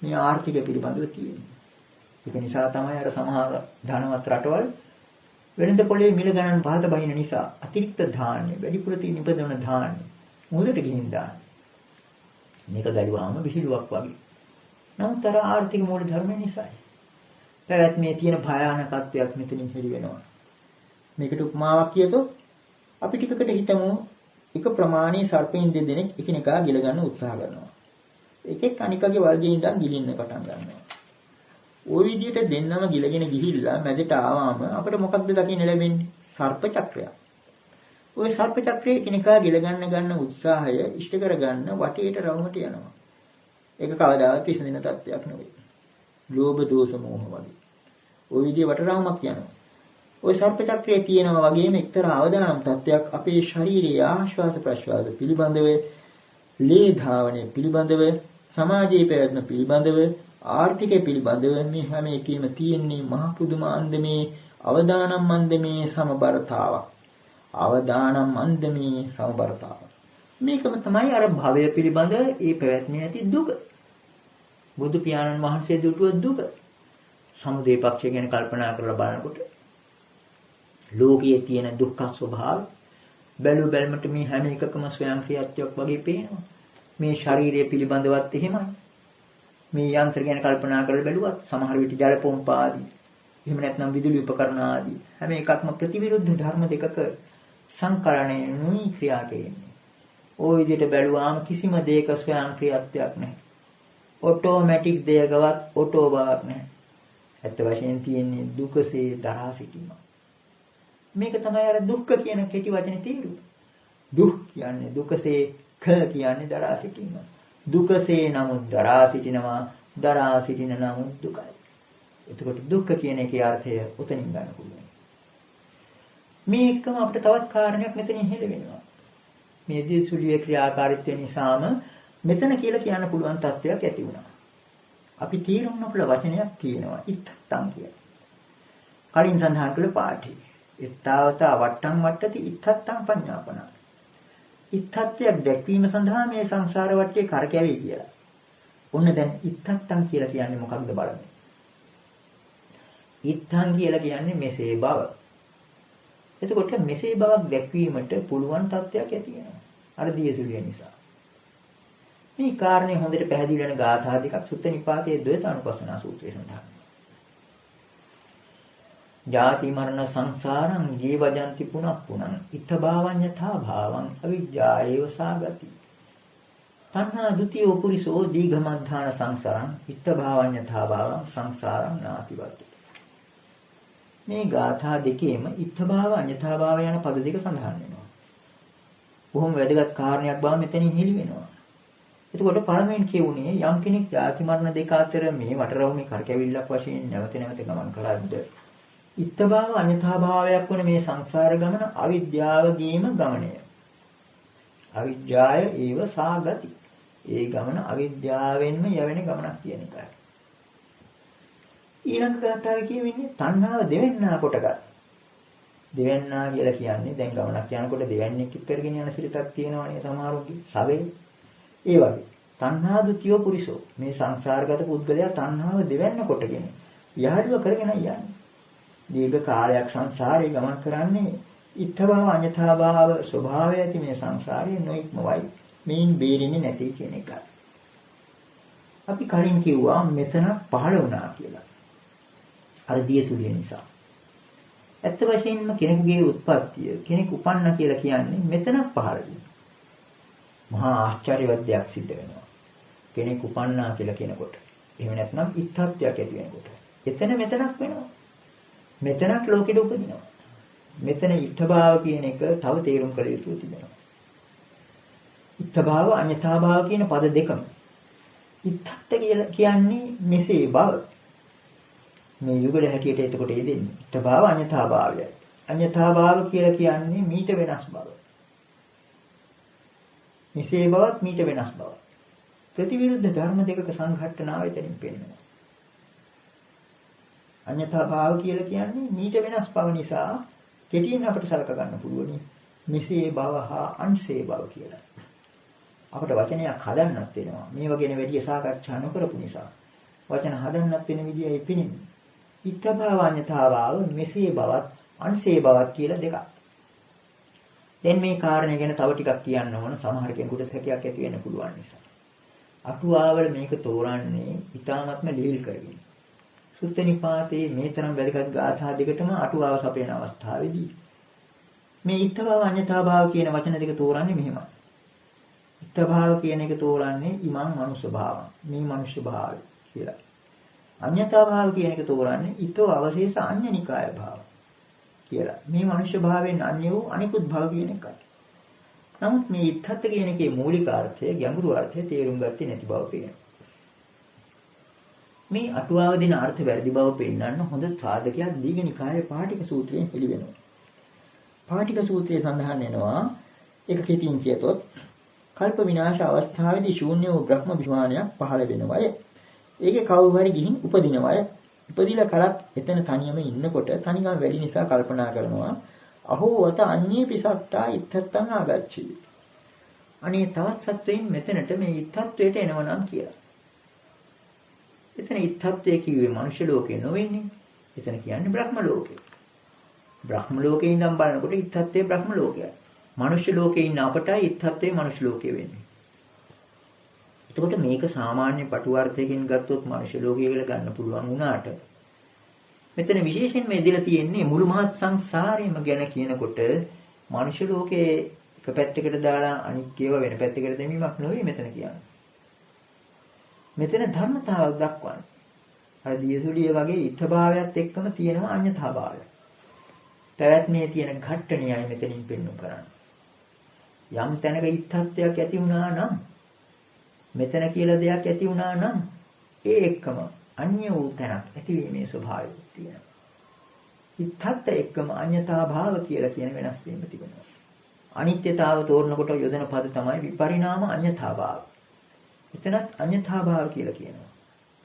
මේ ආර්ථික පිළිබඳව තියෙනවා. ඒක නිසා තමයි අර සමහර ධනවත් රටවල් වෙළඳ පොලේ මිල ගණන් පහත බහින නිසා අතිරික්ත ධාන්‍ය, වැඩිපුර තියෙන ඉපදවන ධාන්‍ය මුලට ගිහින් දාන. මේක බැලුවාම විහිළුවක් වගේ. නමුත් අර ආර්ථික මූල ධර්ම නිසායි. පැවැත්මේ තියෙන භයානකත්වයක් මෙතනින් හෙළි වෙනවා. මේකට උපමාවක් කියතොත් අපි ටිකකට හිතමු එක ප්‍රමාණී සර්පයින් දෙදෙනෙක් එකිනෙකා ගිල ගන්න උත්සාහ කරනවා. එකෙක් අනිකගේ වර්ගයේ ඉඳන් ගිලින්න පටන් ගන්නවා. ওই විදිහට දෙන්නම ගිලගෙන ගිහිල්ලා මැදට ආවම අපිට මොකක්ද දකින්න ලැබෙන්නේ? සර්ප චක්‍රයක්. ওই සර්ප චක්‍රයේ කෙනෙක්ා ගිල ගන්න උත්සාහය ඉෂ්ට කරගන්න වටේට රවුමට යනවා. ඒක කවදාවත් විසඳෙන තත්ත්වයක් නෙවෙයි. ලෝභ දෝෂ මෝහ වගේ. ওই විදිහේ වට රවුමක් යනවා. ওই සර්ප චක්‍රයේ තියෙනවා වගේම එක්තරා අවදානම් තත්ත්වයක් අපේ ශාරීරික ආශ්වාස ප්‍රශ්වාස පිළිබඳව, ලේ ධාවනය පිළිබඳව, සමාජයේ පැවැත්ම පිළිබඳව, ආර්ථිකය පිළිබඳව මේ හැම එකෙම තියෙන්නේ මහ පුදුම අන්දමේ අවදානම් මන්දමේ සමබරතාවක්. අවදානම් මන්දමේ සමබරතාවක්. මේකම තමයි අර භවය පිළිබඳ ඒ පැවැත්මේ ඇති දුක. බුදු පියාණන් වහන්සේ දුටුව දුක. සමුදේ පක්ෂය ගැන කල්පනා කරලා බලනකොට ලෝකයේ තියෙන දුක්ඛ ස්වභාවය බැලුමට මේ හැම එකකම ස්වයං ක්‍රියාත්මක වගේ පේනවා. මේ ශරීරය පිළිබඳවත් එහෙමයි. මේ යන්ත්‍ර ගැන කල්පනා කරලා බැලුවත් සමහර විට ජල පොම්ප ආදී එහෙම නැත්නම් විදුලි උපකරණ ආදී හැම එකක්ම ප්‍රතිවිරුද්ධ ධර්ම දෙකක සංකලනයේ නුයි ක්‍රියා කෙරෙන්නේ. ওই විදිහට බැලුවාම කිසිම දෙයක ස්වයං ක්‍රියාත්මයක් නැහැ. ඔටෝමැටික් දෙයකවත් ඔටෝ බවක් නැහැ. ඇත්ත වශයෙන් තියෙන්නේ දුකසේ දරා සිටීම. මේක තමයි අර දුක්ඛ කියන කෙටි වචනේ තේරුම. දුක් කියන්නේ දුකසේ, ක කියන්නේ දරා සිටීම. දුකසේ නමුත් දරා සිටිනවා, දරා සිටින නමුත් දුකයි. එතකොට දුක්ඛ කියන එකේ අර්ථය උතනින් ගන්න පුළුවන්. මේ එකම අපිට තවත් කාරණයක් මෙතනින් හෙළ වෙනවා. මේ දිසුලියේ ක්‍රියාකාරීත්වය නිසාම මෙතන කියලා කියන්න පුළුවන් තත්ත්වයක් ඇති වුණා. අපි තීරුම් නොකළ වචනයක් තියෙනවා ඉත්තං කියලා. කලින් සඳහන් කළ පාඨය. ඉත්තාවත වට්ටම් වට්ටති ඉත්තං පඤ්ඤාපන. ඉත්තත්වයක් දැක්වීම සඳහා මේ සංසාර වටේ කරකැවේ කියලා. ඔන්න දැන් ඉත්තං කියලා කියන්නේ මොකක්ද බලන්න. ඉත්තං කියලා කියන්නේ මෙසේ බව. එතකොට මෙසේ බවක් දැක්වීමට පුළුවන් තත්ත්වයක් ඇති වෙනවා. අර දියසුලිය නිසා. මේ කාරණේ හොඳට පැහැදිලි වෙන ගාථා දෙකක් සුත්ත නිපාතයේ ද්වේතානුපස්සනා සූත්‍රයේ සඳහන්. ජාති මරණ සංසාරං ජීවජන්ති පුනප්පුනං ඉත්තභාවඤ්ඤතා භාවං අවිජ්ජායේව සාගති. තණ්හා ဒ ුතියෝ පුරිසෝ දීඝමද්ධාන සංසාරං ඉත්තභාවඤ්ඤතා භාවං සංසාරං නාතිවති. මේ ගාථා දෙකේම ඉත්තභාව අඤ්ඤතාභාව යන පද දෙක සඳහන් වෙනවා. බොහොම වැදගත් කාරණයක් බව මෙතනින් හෙළි වෙනවා. එතකොට පළමුවෙන් කියුණේ යම් කෙනෙක් ජාති මරණ දෙක අතර මේ වටරවුමේ කරකැවිල්ලක් වශයෙන් නැවත නැවත ගමන් කරද්ද ඉත්තභාව අඤ්ඤතාභාවයක් වන මේ සංසාර ගමන අවිද්‍යාවගේම ගමනය. අවිද්‍යාය ඒව සාගති. ඒ ගමන අවිද්‍යාවෙන්ම යවෙන ගමනක් කියන එකයි. ඊළඟ ගාථාවේ කියවෙන්නේ තණ්හාව දෙවෙන්නා කොටගත්. දෙවෙන්නා කියලා කියන්නේ දැන් ගමනක් යනකොට දෙවන්නේක් එක්කගෙන යන සිරිතක් තියෙනවනේ සමහරුන්ගේ සවේ. ඒ වගේ තණ්හා ဒ ුතියෝ පුරිසෝ මේ සංසාරගත පුද්ගලයා තණ්හාව දෙවෙන්න කොටගෙන යහළුව කරගෙන යන්නේ. දීර්ඝ කාලයක් සංසාරේ ගමන් කරන්නේ ඉත්තභව අඤ්ඤතාභාව ස්වභාවය ඇති මේ සංසාරේ නොඉක්මවයි. මේන් බේරෙන්නේ නැති කියන එකයි. අපි කලින් කිව්වා මෙතන පහළ වුණා කියලා. අර දියසුලිය නිසා. ඇත්ත වශයෙන්ම කෙනෙකුගේ උත්පත්තිය කෙනෙක් උපන්න කියලා කියන්නේ මෙතනක් පහළ වීම. මහා ආශ්චර්යවත් දෙයක් සිද්ධ වෙනවා. කෙනෙක් උපන්නා කියලා කියනකොට. එහෙම නැත්නම් ඉත්තත්වයක් ඇති වෙනකොට. එතන මෙතනක් වෙනවා. මෙතනක් ලෝකෙට උපදිනවා. මෙතන ඉත්තභාව කියන එක තව තේරුම් කළ යුතු තිබෙනවා. ඉත්තභාව අඤ්ඤතාභාව කියන පද දෙකම. ඉත්තත් කියන්නේ මෙසේ බව. මේ යුගල හැටියට එතකොට යෙදෙන්නේ. ඉත්තභාව අඤ්ඤතාභාවය. අඤ්ඤතාභාව කියලා කියන්නේ මීට වෙනස් බව. මෙසේ බවත් මීට වෙනස් බව. ප්‍රතිවිරුද්ධ ධර්ම දෙකක සංඝට්ටනාව එතනින් පෙන්වනවා. අඤ්ඤතා භාව කියලා කියන්නේ මීට වෙනස් බව නිසා කෙටියෙන් අපිට සලක ගන්න පුළුවනි මෙසේ බව හා අන්සේ බව කියලා. අපිට වචනයක් හදන්නත් වෙනවා. මේ වගේ වැඩි සාකච්ඡා නොකරපු නිසා වචන හදන්නත් වෙන විදියයි පිනින්නේ. ඉත්තභාව අඤ්ඤතා භාව මෙසේ බවත් අන්සේ බවත් කියලා දෙකක්. දැන් මේ කාරණේ ගැන තව ටිකක් කියන්න ඕන සමහර කෙනෙකුට සැකයක් ඇති වෙන්න පුළුවන් නිසා. අටුවාවල මේක තෝරන්නේ ඊටාත්ම ලිහිල් කරගෙන. සුත්ත නිපාතේ මේ තරම් වැදගත් ගාථා දෙකටම අටුවාව සපයන අවස්ථාවේදී මේ ඉත්තභාව අඤ්ඤතාභාව කියන වචන දෙක තෝරන්නේ මෙහෙමයි. ඉත්තභාව කියන එක තෝරන්නේ ඉමං මනුෂ්‍ය භාවං මේ මනුෂ්‍ය භාවය කියලා. අඤ්ඤතාභාව කියන එක තෝරන්නේ ඊතෝ අවශේෂ අඤ්ඤනිකාය භාව. කියලා. මේ මනුෂ්‍ය භාවයෙන් අන්‍ය වූ අනිකුත් භව කියන එකයි. නමුත් මේ ඉත්තත් කියන එකේ මූලික අර්ථය ගැඹුරු අර්ථය තේරුම් ගත්තේ නැති බව පේනවා. මේ අටුවාව දෙන අර්ථ වැරදි බව පෙන්වන්න හොඳ සාධකයක් දීඝනිකායේ පාටික සූත්‍රයෙන් පිළිවෙනවා. පාටික සූත්‍රයේ සඳහන් වෙනවා ඒක කෙටියෙන් කියතොත් කල්ප විනාශ අවස්ථාවේදී ශූන්‍ය වූ බ්‍රහ්ම විමානයක් පහළ වෙනවය. ඒකේ කවුරු හරි ගිහින් උපදිනවය. ඉපදිලා කලක් එතන තනියම ඉන්නකොට තනිකම වැඩි නිසා කල්පනා කරනවා අහෝ වත අඤ්ඤේ පිසත්තා ඉත්තත්තං ආගච්ඡි. අනේ තවත් සත්වයින් මෙතනට මේ ඉත්තත්වයට එනවනම් කියලා. එතන ඉත්තත්වයේ කිව්වේ මනුෂ්‍ය ලෝකේ නොවෙන්නේ. එතන කියන්නේ බ්‍රහ්ම ලෝකේ. බ්‍රහ්ම ලෝකේ ඉඳන් බලනකොට ඉත්තත්වයේ බ්‍රහ්ම ලෝකයයි. මනුෂ්‍ය ලෝකේ ඉන්න අපටයි ඉත්තත්වයේ මනුෂ්‍ය ලෝකේ වෙන්නේ. එතකොට මේක සාමාන්‍ය පටුවර්ථයකින් ගත්තොත් මනුෂ්‍ය ලෝකය කියලා ගන්න පුළුවන් වුණාට මෙතන විශේෂයෙන්ම එදලා තියෙන්නේ මුළු මහත් සංසාරයම ගැන කියනකොට මනුෂ්‍ය ලෝකයේ එක පැත්තකට දාලා අනිත් ඒවා වෙන පැත්තකට දෙමීමක් නෙවෙයි මෙතන කියන්නේ. මෙතන ධර්මතාවක් දක්වන්නේ. අර දියසුලිය වගේ ඉත්භාවයත් එක්කම තියෙනවා අඤ්ඤතාභාවය. පැවැත්මේ තියෙන ඝට්ටණියයි මෙතනින් පෙන්වු කරන්නේ. යම් තැනක ඉත්තත්වයක් ඇති වුණා නම් මෙතන කියලා දෙයක් ඇති වුණා නම් ඒ එක්කම අන්‍ය වූ තැනක් ඇතිවීමේ ස්වභාවය තියෙනවා. ඉත්තත් එක්කම අඤ්ඤතා භාව කියලා කියන වෙනස් වීම තිබෙනවා. අනිත්‍යතාව තෝරනකොට යොදන පද තමයි විපරිණාම අඤ්ඤතා භාව. එතනත් අඤ්ඤතා භාව කියලා කියනවා.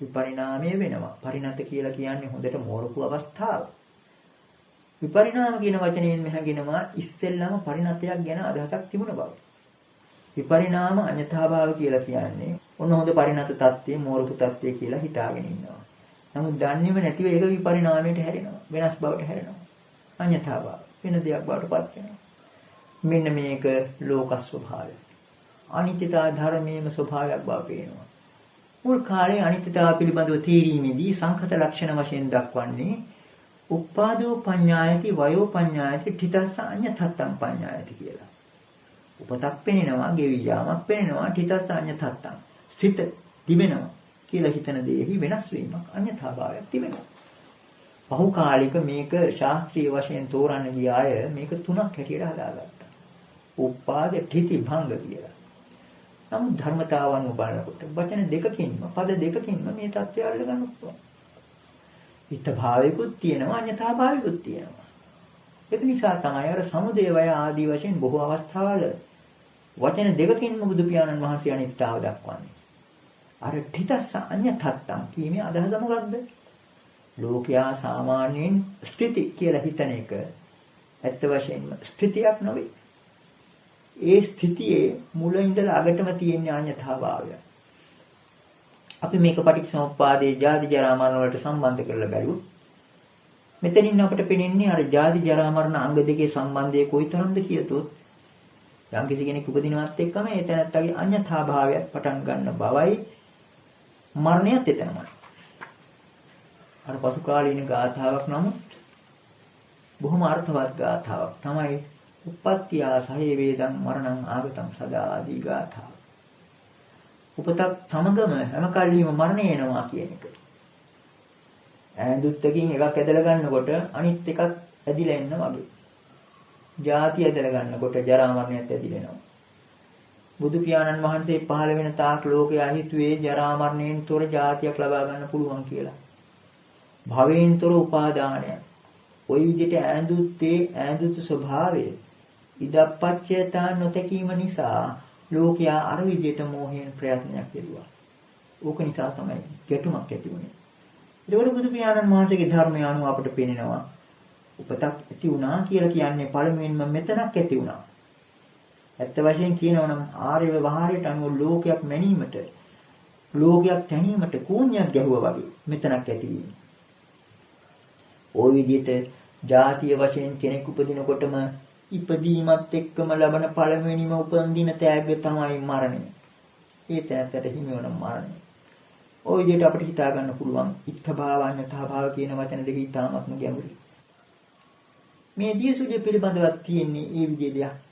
විපරිණාමය වෙනවා. පරිණත කියලා කියන්නේ හොඳට මෝරපු අවස්ථාව. විපරිණාම කියන වචනයෙන් මෙහගෙනවා ඉස්සෙල්ලාම පරිණතයක් ගැන අදහසක් තිබුණ බව. විපරිණාම අඤ්ඤතාභාව කියලා කියන්නේ ඔන්න හොඳ පරිණත තත්ත්වයේ මෝරපු තත්ත්වයේ කියලා හිතාගෙන ඉන්නවා. නමුත් දන්නේම නැතිව ඒක විපරිණාමයට හැරෙනවා. වෙනස් බවට හැරෙනවා. අඤ්ඤතාභාව වෙන දෙයක් බවට පත් වෙනවා. මෙන්න මේක ලෝක ස්වභාවය. අනිත්‍යතා ධර්මයේම ස්වභාවයක් බව පේනවා. මුල් කාලේ අනිත්‍යතාව පිළිබඳව තීරීමේදී සංඛත ලක්ෂණ වශයෙන් දක්වන්නේ උපාදෝ පඤ්ඤායති වයෝ පඤ්ඤායති ඨිතස්ස අඤ්ඤතත්තං පඤ්ඤායති කියලා. උපතක් පෙනෙනවා, ගෙවි යාමක් පෙනෙනවා, ඨිතස්ස අඤ්ඤතත්තං. සිත තිබෙනවා කියලා හිතන දෙෙහි වෙනස් වීමක් අඤ්ඤතාභාවයක් තිබෙනවා. පහුකාලික මේක ශාස්ත්‍රීය වශයෙන් තෝරන්න ගිය අය මේක තුනක් හැටියට හදාගත්තා. උපාද ඨිති භංග කියලා. නමුත් ධර්මතාවන් බලනකොට වචන දෙකකින්ම පද දෙකකින්ම මේ தත්ත්වය අල්ලගන්න පුළුවන්. ඉත්ත භාවිකුත් තියෙනවා අඤ්ඤතා භාවිකුත් තියෙනවා. ඒක නිසා තමයි අර සමුදය වය ආදී වශයෙන් බොහෝ අවස්ථාවල වචන දෙකකින්ම බුදු පියාණන් වහන්සේ අනිත්‍යතාව දක්වන්නේ. අර ඨිතස්ස අඤ්ඤතත්තං කීමේ අදහස මොකක්ද? ලෝකයා සාමාන්‍යයෙන් ස්ථಿತಿ කියලා හිතන එක ඇත්ත වශයෙන්ම ස්ථಿತಿයක් නෙවෙයි. ඒ ස්ථಿತಿයේ මුල ඉඳලා අගටම තියෙන අඤ්ඤතාභාවය. අපි මේක පටිච්චසමුප්පාදයේ ජාති ජරා මරණ වලට සම්බන්ධ කරලා බැලුවොත් මෙතනින් අපිට පේන්නේ අර ජාති ජරා මරණ අංග දෙකේ සම්බන්ධය කොයිතරම්ද කියතොත් යම් කිසි කෙනෙක් උපදිනවත් එක්කම ඒ තැනත්තගේ අඤ්ඤතාභාවයක් පටන් ගන්න බවයි මරණයත් එතනමයි. අර පසු කාලීන ගාථාවක් නමුත් බොහොම අර්ථවත් ගාථාවක් තමයි උප්පත්තිය සහේ වේදං මරණං ආගතං සදා ආදී ගාථා. උපතක් සමගම හැම කල්ලිම මරණය එනවා කියන එක. ඈඳුත්තකින් එකක් ඇදලා ගන්නකොට අනිත් එකක් ඇදිලා එන්න වගේ. ජාති ඇදලා ගන්නකොට ජරා මරණයත් ඇදිලා බුදු පියාණන් වහන්සේ පහළ වෙන තාක් ලෝකයා හිතුවේ ජරා මරණයෙන් තොර ජාතියක් ලබා ගන්න පුළුවන් කියලා. භවයෙන් තොර උපාදානය. ওই විදිහට ඈඳුත්තේ ඈඳුතු ස්වභාවය ඉදප්පච්චයතා නොතකීම නිසා ලෝකයා අර විදිහට මෝහයෙන් ප්‍රයත්නයක් කෙරුවා. ඕක නිසා තමයි ගැටුමක් ඇති වුනේ. ඒකවල බුදු පියාණන් වහන්සේගේ ධර්මය අනුව අපිට පේනවා උපතක් ඇති වුණා කියලා කියන්නේ පළමුවෙන්ම මෙතනක් ඇති වුණා. ඇත්ත වශයෙන් කියනවා නම් ආර්ය ව්‍යවහාරයට අනුව ලෝකයක් මැනීමට ලෝකයක් තැනීමට කූණ්‍යක් ගැහුවා වගේ මෙතනක් ඇති වීම. ওই විදිහට ජාතිය වශයෙන් කෙනෙක් උපදිනකොටම ඉපදීමත් එක්කම ලබන පළමුවෙනිම උපන්දින තෑග්ග තමයි මරණය. ඒ තෑග්ගට හිමි වන මරණය. ওই විදිහට අපිට හිතා ගන්න පුළුවන් ඉත්ථභාව අඤ්ඤතාභාව කියන වචන දෙක ඉතාමත්ම ගැඹුරුයි. මේ දියසුලිය පිළිබඳව තියෙන්නේ මේ විදිහට.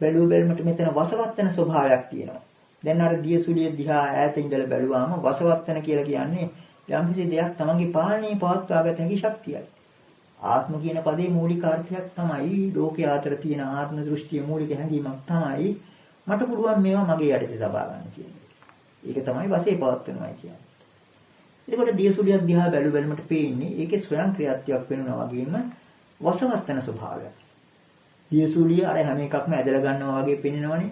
බැලුව බැලමට මෙතන වසවත් වෙන ස්වභාවයක් තියෙනවා. දැන් අර දියසුලිය දිහා ඈත ඉඳලා බැලුවාම වසවත් වෙන කියලා කියන්නේ යම්කිසි දෙයක් තමන්ගේ පාලනයේ පවත්වා ගත හැකි ශක්තියයි. ආත්ම කියන පදේ මූලික අර්ථයක් තමයි ලෝකයේ අතර තියෙන ආත්ම දෘෂ්ටිය මූලික හැඟීමක් තමයි මට පුළුවන් මේවා මගේ යටතේ තබා ගන්න කියන්නේ. ඒක තමයි වශයෙන් පවත්වනවා කියන්නේ. එතකොට දියසුලියක් දිහා බැලු බැලමට පේන්නේ ඒකේ ස්වයං ක්‍රියාත්මක වෙනවා වගේම වසවත්තන ස්වභාවයක්. දියසුලිය අර හැම එකක්ම ඇදලා ගන්නවා වගේ පේනවනේ.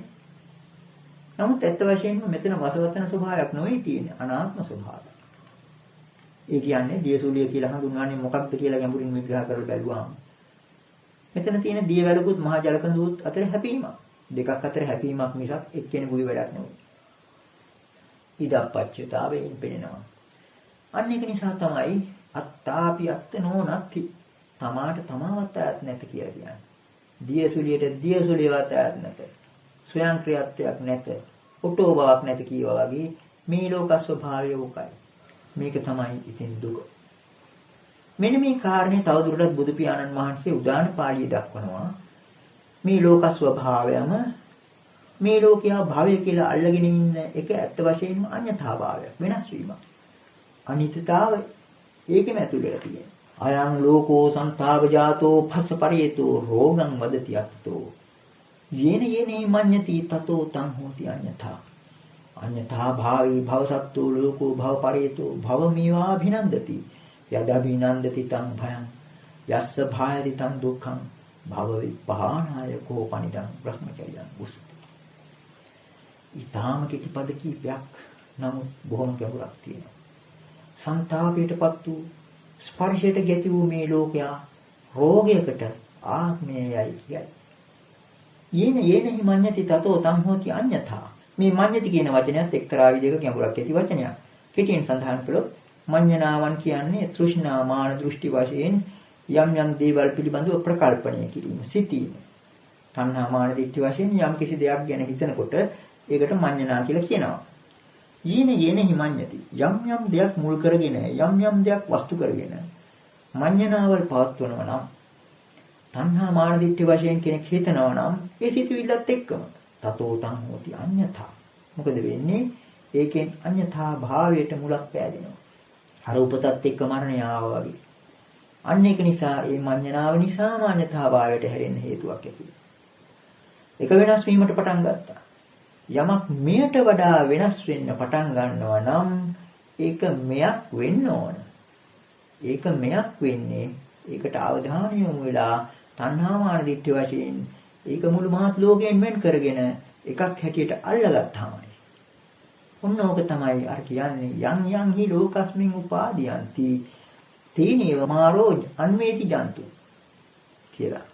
නමුත් ඇත්ත වශයෙන්ම මෙතන වසවත්තන ස්වභාවයක් නෙවෙයි තියෙන්නේ අනාත්ම ස්වභාවයක්. ඒ කියන්නේ දියසුලිය කියලා හඳුන්වන්නේ මොකක්ද කියලා ගැඹුරින් විග්‍රහ කරලා බැලුවාම මෙතන තියෙන දියවැලකුත් මහා ජලකඳුත් අතර හැපීමක්. දෙකක් අතර හැපීමක් මිසක් එක්කෙනෙකුගේ වැඩක් නෙවෙයි. ඉදප්පච්චතාවයෙන් පෙනෙනවා. අන්න ඒක නිසා තමයි අත්තාපි අත්තනෝ නැති. තමාට තමාවත් ඈත් නැත කියලා කියන්නේ. දියසුලියට දියසුලියවත් ඈත් නැත. ස්වයං ක්‍රියාත්මයක් නැත. ඔටෝ බවක් නැත කියවා වගේ මේ ලෝක ස්වභාවය උකයි. මේක තමයි ඉතින් දුක. මෙන්න මේ කාරණේ තවදුරටත් බුදු පියාණන් වහන්සේ උදාන පාළිය දක්වනවා. මේ ලෝක ස්වභාවයම මේ ලෝකයා භවය කියලා අල්ලගෙන ඉන්න එක ඇත්ත වශයෙන්ම අඤ්ඤතා භාවයක් වෙනස් වීමක්. අනිත්‍යතාවය ඒකෙම ඇතුළේ තියෙනවා. අයං ලෝකෝ සංතාව ජාතෝ පස්ස පරියතෝ රෝගං වදති අත්තෝ යේන යේනේ මඤ්ඤති තතෝ තං හෝති අඤ්ඤතා. අඤ්ඤතා භාවී භවසත්තෝ ලෝකෝ භව පරියතෝ භවමීවා අභිනන්දති යදභිනන්දති තං භයං යස්ස භායති තං දුක්ඛං භව විපහානාය කෝපනිදං බ්‍රහ්මචර්යං උසති. ඊටාම කිසි පද කීපයක් නමුත් බොහොම ගැඹුරක් තියෙනවා. සංතාපයටපත් වූ ස්පර්ශයට ගැති වූ මේ ලෝකයා රෝගයකට ආත්මයයි කියයි. යේන හිමඤ්ඤති තතෝ තං හෝති අඤ්ඤතා. මේ මඤ්ඤති කියන වචනයත් එක්තරා විදිහක ගැඹුරක් ඇති වචනයක්. කෙටියෙන් සඳහන් කළොත් මඤ්ඤණාවන් කියන්නේ තෘෂ්ණා මාන දෘෂ්ටි වශයෙන් යම් යම් දේවල් පිළිබඳව ප්‍රකල්පණය කිරීම, සිතීම. තණ්හා මාන දිට්ඨි වශයෙන් යම් කිසි දෙයක් ගැන හිතනකොට ඒකට මඤ්ඤණා කියලා කියනවා. යේන හිමඤ්ඤති. යම් යම් දෙයක් මුල් කරගෙන යම් යම් දෙයක් වස්තු කරගෙන මඤ්ඤණාවල් පවත්වනවා නම් තණ්හා මාන දිට්ඨි වශයෙන් කෙනෙක් හිතනවා නම් ඒ සිතුවිල්ලත් එක්කම තතෝ තං හෝති අඤ්ඤතා. මොකද වෙන්නේ? ඒකෙන් අඤ්ඤතා භාවයට මුලක් පෑදෙනවා. අර උපතත් එක්ක මරණය ආවා වගේ. අන්න ඒක නිසා මේ මඤ්ඤණාව නිසාම අඤ්ඤතා භාවයට හැරෙන්න හේතුවක් ඇති. ඒක වෙනස් වීමට පටන් ගත්තා. යමක් මෙයට වඩා වෙනස් වෙන්න පටන් ගන්නවා නම් ඒක මෙයක් වෙන්න ඕන. ඒක මෙයක් වෙන්නේ ඒකට අවධානය යොමු වෙලා තණ්හා මාන දිට්ඨි වශයෙන් ඒක මුළු මහත් ලෝකයෙන් වෙන් කරගෙන එකක් හැටියට අල්ලගත්තාමයි. ඔන්න ඕක තමයි අර කියන්නේ යම් හි ලෝකස්මින් උපාදීයන්ති තීනේව මාරෝ අන්වේති ජන්තු කියලා.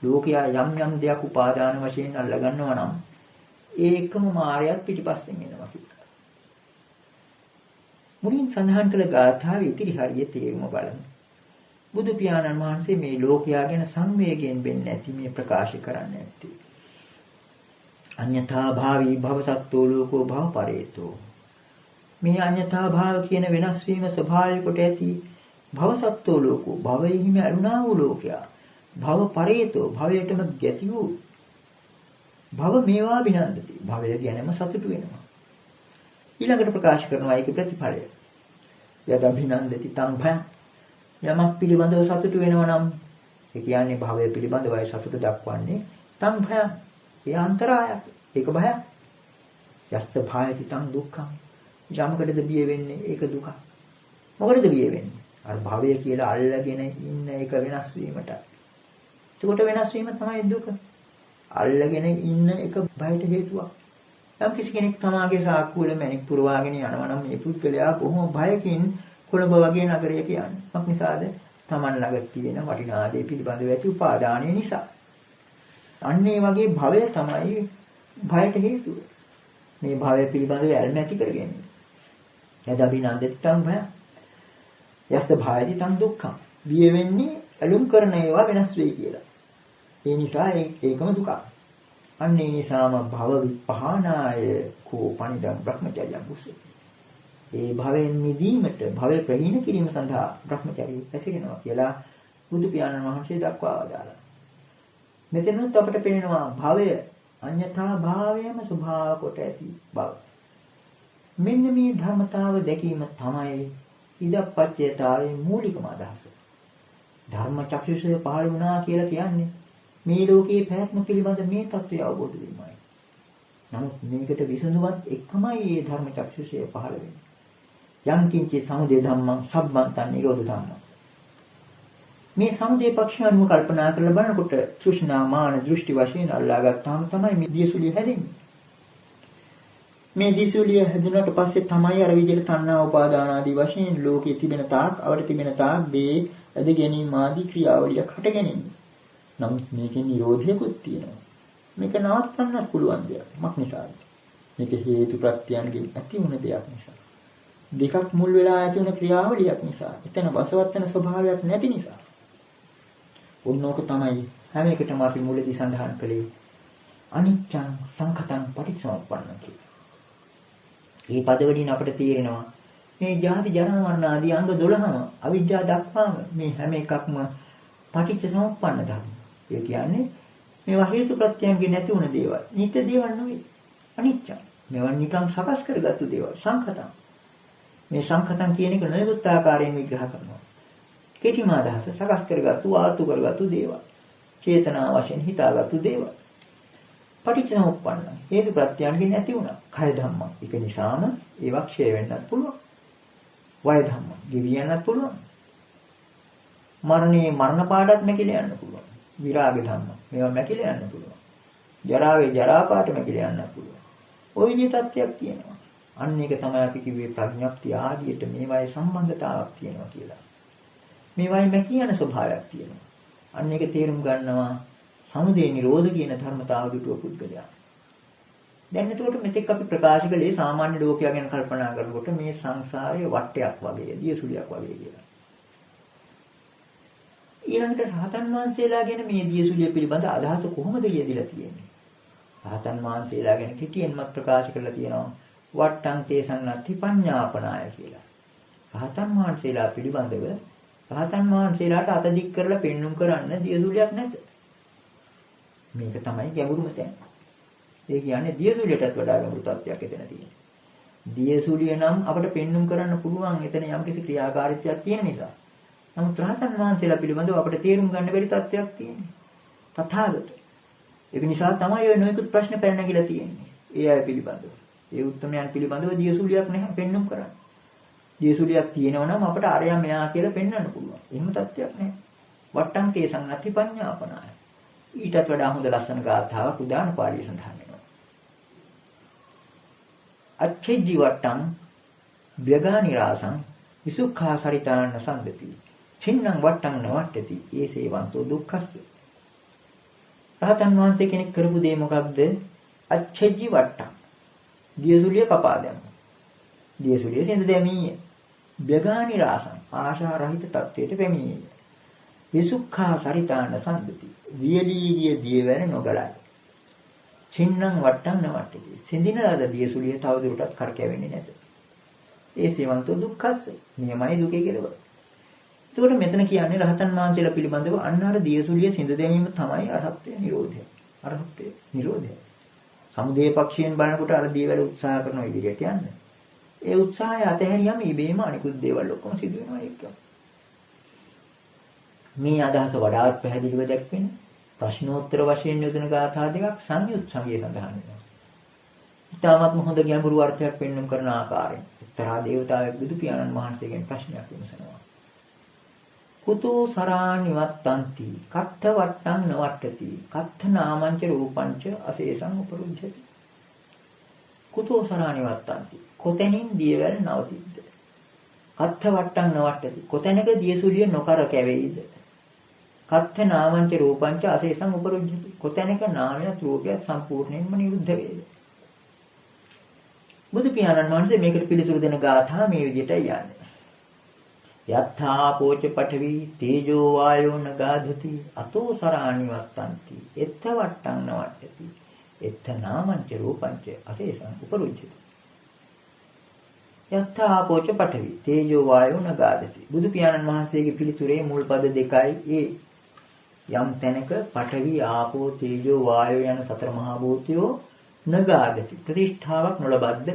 ලෝකයා යම් දෙයක් උපාදාන වශයෙන් අල්ලගන්නවා නම් ඒකම මායයක් පිටිපස්සෙන් එනවා කියලා. මුලින් සඳහන් කළ ගාථාවේ ඉතිරි හරිය තේරුම බලමු. බුදු පියාණන් වහන්සේ මේ ලෝකයා ගැන සංවේගයෙන් වෙන්නේ නැති මේ ප්‍රකාශ කරන්න ඇත්තේ. අඤ්ඤතා භාවී භවසත්තෝ ලෝකෝ භව පරේතෝ. මේ අඤ්ඤතා භාව කියන වෙනස් වීම ස්වභාවය කොට ඇති භවසත්තෝ ලෝකෝ භවෙහිම අරුණා වූ ලෝකයා. භව පරේතෝ භවයටම ගැති වූ භව මේවා විනන්දති. භවය ගැනම සතුටු වෙනවා. ඊළඟට ප්‍රකාශ කරනවා ඒකේ ප්‍රතිඵලය. යද අභිනන්දති තං භය. යමක් පිළිබඳව සතුටු වෙනවා නම් ඒ කියන්නේ භවය පිළිබඳවයි සතුට දක්වන්නේ තං භය. ඒ අන්තරායක්. ඒක භයක්. යස්ස භායති තං දුක්ඛං. යමකටද බිය වෙන්නේ ඒක දුක. මොකටද බිය වෙන්නේ? අර භවය කියලා අල්ලගෙන ඉන්න එක වෙනස් වීමට. එතකොට වෙනස් වීම තමයි දුක. අල්ලගෙන ඉන්න එක බයට හේතුවක්. යම් කිසි කෙනෙක් තමාගේ සාක්කුවල මැණික් පුරවාගෙන යනවා නම් මේ පුද්ගලයා බොහොම බයකින් කොළඹ වගේ නගරයක යන්නේ. මොකක් නිසාද? Taman ළඟ තියෙන වටිනා දේ පිළිබඳව ඇති උපාදානය නිසා. අන්න ඒ වගේ භවය තමයි භයට හේතුව. මේ භවය පිළිබඳව ඇල්ම ඇති කරගන්නේ. යදබිනන්දෙත්තං භය. යස්ස භායති තං දුක්ඛං. බිය වෙන්නේ ඇලුම් කරන ඒවා වෙනස් වෙයි කියලා. ඒ නිසා ඒකම දුකක්. අන්න ඒ නිසාම භව විපහානාය කෝපනිදං බ්‍රහ්මචර්යං උසති. ඒ භවයෙන් මිදීමට භවය ප්‍රහීන කිරීම සඳහා බ්‍රහ්මචර්යය පැසිරෙනවා කියලා බුදු පියාණන් වහන්සේ දක්වා වදාළා. මෙතනත් අපට පේනවා භවය අඤ්ඤතා භාවයම ස්වභාව කොට ඇති බව. මෙන්න මේ ධර්මතාව දැකීම තමයි ඉදප්පච්චයතාවේ මූලිකම අදහස. ධර්ම චක්ෂුෂය පහළ වුණා කියලා කියන්නේ මේ ලෝකයේ පැවැත්ම පිළිබඳ මේ தත්ත්වය අවබෝධ වීමයි. නමුත් මේකට විසඳුමත් එක්කමයි මේ ධර්ම චක්ෂුෂය පහළ වෙන්නේ. යම් කිංචි සමුදය ධම්මං සම්බන්තං නිරෝධ ධම්මං. මේ සමුදය පක්ෂය අනුව කල්පනා කරලා බලනකොට තෘෂ්ණා මාන දෘෂ්ටි වශයෙන් අල්ලාගත්තාම තමයි මේ දියසුලිය හැදෙන්නේ. මේ දියසුලිය හැදුනට පස්සේ තමයි අර විදිහට තණ්හා උපාදාන ආදී වශයෙන් ලෝකයේ තිබෙන තාක් අවට තිබෙන තාක් දේ ඇද ගැනීම ආදී ක්‍රියාවලියක් හටගැනෙන්නේ. නමුත් මේකේ නිරෝධයකුත් තියෙනවා. මේක නවත්තන්නත් පුළුවන් දෙයක්. මක් නිසාද? මේක හේතු ප්‍රත්‍යයන්ගෙන් ඇති වුණ දෙයක් නිසා. දෙකක් මුල් වෙලා ඇති වුණ ක්‍රියාවලියක් නිසා. එතන වසවත් වෙන ස්වභාවයක් නැති නිසා. උන්නෝක තමයි හැම එකටම අපි මුලදී සඳහන් කළේ අනිච්චං සංඛතං පටිච්චසමුප්පන්නං කියලා. මේ පදවලින් අපිට තේරෙනවා මේ ජාති ජරා මරණ ආදී අංග 12ම අවිජ්ජා දක්වාම මේ හැම එකක්ම පටිච්චසමුප්පන්න ධර්ම. ඒ කියන්නේ මේවා හේතු ප්‍රත්‍යයන්ගෙන් නැති වුණ දේවල්. නිත්‍ය දේවල් නෙවෙයි. අනිච්චං. මේවා නිකන් සකස් කරගත්තු දේවල්. සංඛතං. මේ සංඛතං කියන එක නොයෙකුත් ආකාරයෙන් විග්‍රහ කරනවා. කෙටිම අදහස සකස් කරගත්තු ආතු කරගත්තු දේවල්. චේතනා වශයෙන් හිතාගත්තු දේවල්. පටිච්චසමුප්පන්න. හේතු ප්‍රත්‍යයන්ගෙන් නැති වුණා. කය ධම්ම. ඒක නිසාම ඒවා ක්ෂය වෙන්නත් පුළුවන්. වය ධම්ම. ගෙවියන්නත් පුළුවන්. මරණේ මරණ පාඩත් නැකිලා යන්න පුළුවන්. විරාග ධම්ම. මේවා නැකිලා යන්න පුළුවන්. ජරාවේ ජරා පාට නැකිලා යන්න පුළුවන්. ওই විදිහේ තත්ත්වයක් තියෙනවා. අන්න ඒක තමයි අපි කිව්වේ ප්‍රඥප්තිය ආදියට මේවායේ සම්බන්ධතාවක් තියෙනවා කියලා. මේවායේ මැකී යන ස්වභාවයක් තියෙනවා. අන්න ඒක තේරුම් ගන්නවා සමුදය නිරෝධ කියන ධර්මතාව දුටුව පුද්ගලයා. දැන් එතකොට මෙතෙක් අපි ප්‍රකාශ කළේ සාමාන්‍ය ලෝකයා ගැන කල්පනා කරනකොට මේ සංසාරයේ වටයක් වගේ, දියසුලියක් වගේ කියලා. ඊළඟට රහතන් වහන්සේලා ගැන මේ දියසුලිය පිළිබඳ අදහස කොහොමද යෙදিলা තියෙන්නේ? රහතන් වහන්සේලා ගැන කෙටියෙන්ම ප්‍රකාශ කරලා තියෙනවා වට්ටං තේසන්නත්ති පඤ්ඤාපනාය කියලා. රහතන් වහන්සේලා පිළිබඳව රහතන් වහන්සේලාට අත දික් කරලා පෙන්눔 කරන්න දියසුලියක් නැත. මේක තමයි ගැඹුරුම තැන. ඒ කියන්නේ දියසුලියටත් වඩා ගැඹුරු තත්ත්වයක් එතන තියෙනවා. දියසුලිය නම් අපිට පෙන්눔 කරන්න පුළුවන් එතන යම්කිසි ක්‍රියාකාරීත්වයක් තියෙන නිසා. නමුත් රහතන් වහන්සේලා පිළිබඳව අපිට තේරුම් ගන්න බැරි තත්ත්වයක් තියෙනවා. තථාගත. ඒක නිසා තමයි ඔය නොයෙකුත් ප්‍රශ්න පැන නැගිලා තියෙන්නේ. ඒ අය පිළිබඳව. ඒ උත්තරයන් පිළිබඳව දියසුලියක් නැහැ පෙන්눔 කරන්න. දියසුලියක් තියෙනවා නම් අපිට අරයා මෙයා කියලා පෙන්වන්න පුළුවන්. එහෙම තත්ත්වයක් නැහැ. වට්ටං තේසං අති පඤ්ඤාපනාය. ඊටත් වඩා හොඳ ලස්සන ගාථාවක් උදාන පාළියේ සඳහන් වෙනවා. අච්චේජි වට්ටං ව්‍යගානිරාසං විසුඛා සරිතාන සම්දති. චින්නම් වට්ටං නවට්ටති. ඒසේවන්තෝ දුක්ඛස්ස. රහතන් වහන්සේ කෙනෙක් කරපු දේ මොකක්ද? අච්චේජි වට්ටං. දියසුලිය කපා දැම්මා. දියසුලිය සිඳ දැමීය. ව්‍යගානිරාසං ආශා රහිත තත්වයට පැමිණියේ. විසුඛා සරිතාන සම්දති. වියලීගිය දියවැර නොගලයි. චින්නම් වට්ටං නවට්ටති. සිඳින ලද දියසුලිය තවදුරටත් කරකැවෙන්නේ නැත. ඒ සේවන්තෝ දුක්ඛස්ස. නියමයි දුකේ කෙලවර. එතකොට මෙතන කියන්නේ රහතන් වහන්සේලා පිළිබඳව අන්න අර දියසුලිය සිඳ දැමීම තමයි අරහත්ත්වය නිරෝධය. අරහත්ත්වය නිරෝධය. සමුදේ පක්ෂයෙන් බලනකොට අර දියවැල උත්සාහ කරන විදිහට යන්නේ. ඒ උත්සාහය අතහැරියම ඉබේම අනිකුත් දේවල් ඔක්කොම සිදු වෙනවා ඒක. මේ අදහස වඩාත් පැහැදිලිව දැක්වෙන ප්‍රශ්නෝත්තර වශයෙන් යොදන ගාථා දෙකක් සංයුත් සංගයේ සඳහන් වෙනවා. ඊටමත් හොඳ ගැඹුරු අර්ථයක් පෙන්වන්න කරන ආකාරයෙන් එක්තරා දේවතාවෙක් බුදු පියාණන් වහන්සේගෙන් ප්‍රශ්නයක් විමසනවා. කුතෝ සරානිවත්තන්ති කත්ථ වට්ටං නවට්ටති කත්ථ නාමංච රූපංච අශේෂං උපරුජ්ජති. කුතෝ සරානිවත්තන්ති කොතැනින් දියවැල් නවතිද්ද? කත්ථ වට්ටං නවට්ටති කොතැනක දියසුලිය නොකර කැවෙයිද? කත්ථ නාමංච රූපංච අශේෂං උපරුජ්ජති කොතැනක නාමයත් රූපයත් සම්පූර්ණයෙන්ම නිරුද්ධ වේද? බුදු පියාණන් වහන්සේ මේකට පිළිතුරු දෙන ගාථා මේ විදිහටයි යන්නේ. යත්ථා පෝච පඨවි තේජෝ වායෝ නගාධති අතෝ සරාණි වත්තන්ති එත්ත වට්ටං නවට්ටති එත්ත නාමංච රූපංච අශේෂං උපරුජ්ජති. යත්ථා පෝච පඨවි තේජෝ වායෝ නගාධති. බුදු පියාණන් වහන්සේගේ පිළිතුරේ මුල් පද දෙකයි ඒ. යම් තැනක පඨවි ආපෝ තේජෝ වායෝ යන සතර මහා භූතයෝ නගාධති ප්‍රතිෂ්ඨාවක් නොලබද්ද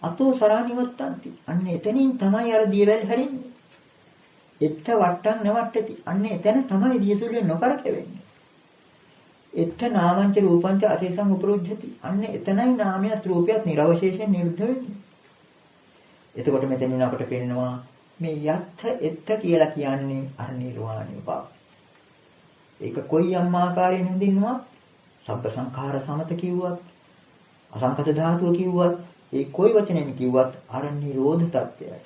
අතෝ සරාණි වත්තන්ති අන්න එතනින් තමයි අර දියවැල් හැරෙන්නේ. එත්ත වට්ටම් නවට්ටති. අන්න එතන තමයි දියසුලිය නොකරකෙවෙන්නේ. එත්ත නාමංච රූපංච අසේසං උපරුජ්ජති. අන්න එතනයි නාමයත් රූපයත් නිර්වශේෂයෙන් නිරුද්ධ වෙන්නේ. එතකොට මෙතනින් අපට පේනවා මේ යත්ථ එත්ත කියලා කියන්නේ අර නිර්වාණය බව. ඒක කොයි අම්මාකාරයෙන් හඳින්නුවත් සබ්බ සංඛාර සමත කිව්වත් අසංකත ධාතුව කිව්වත් ඒ කොයි වචනෙන් කිව්වත් අර නිරෝධ තත්ත්වයයි.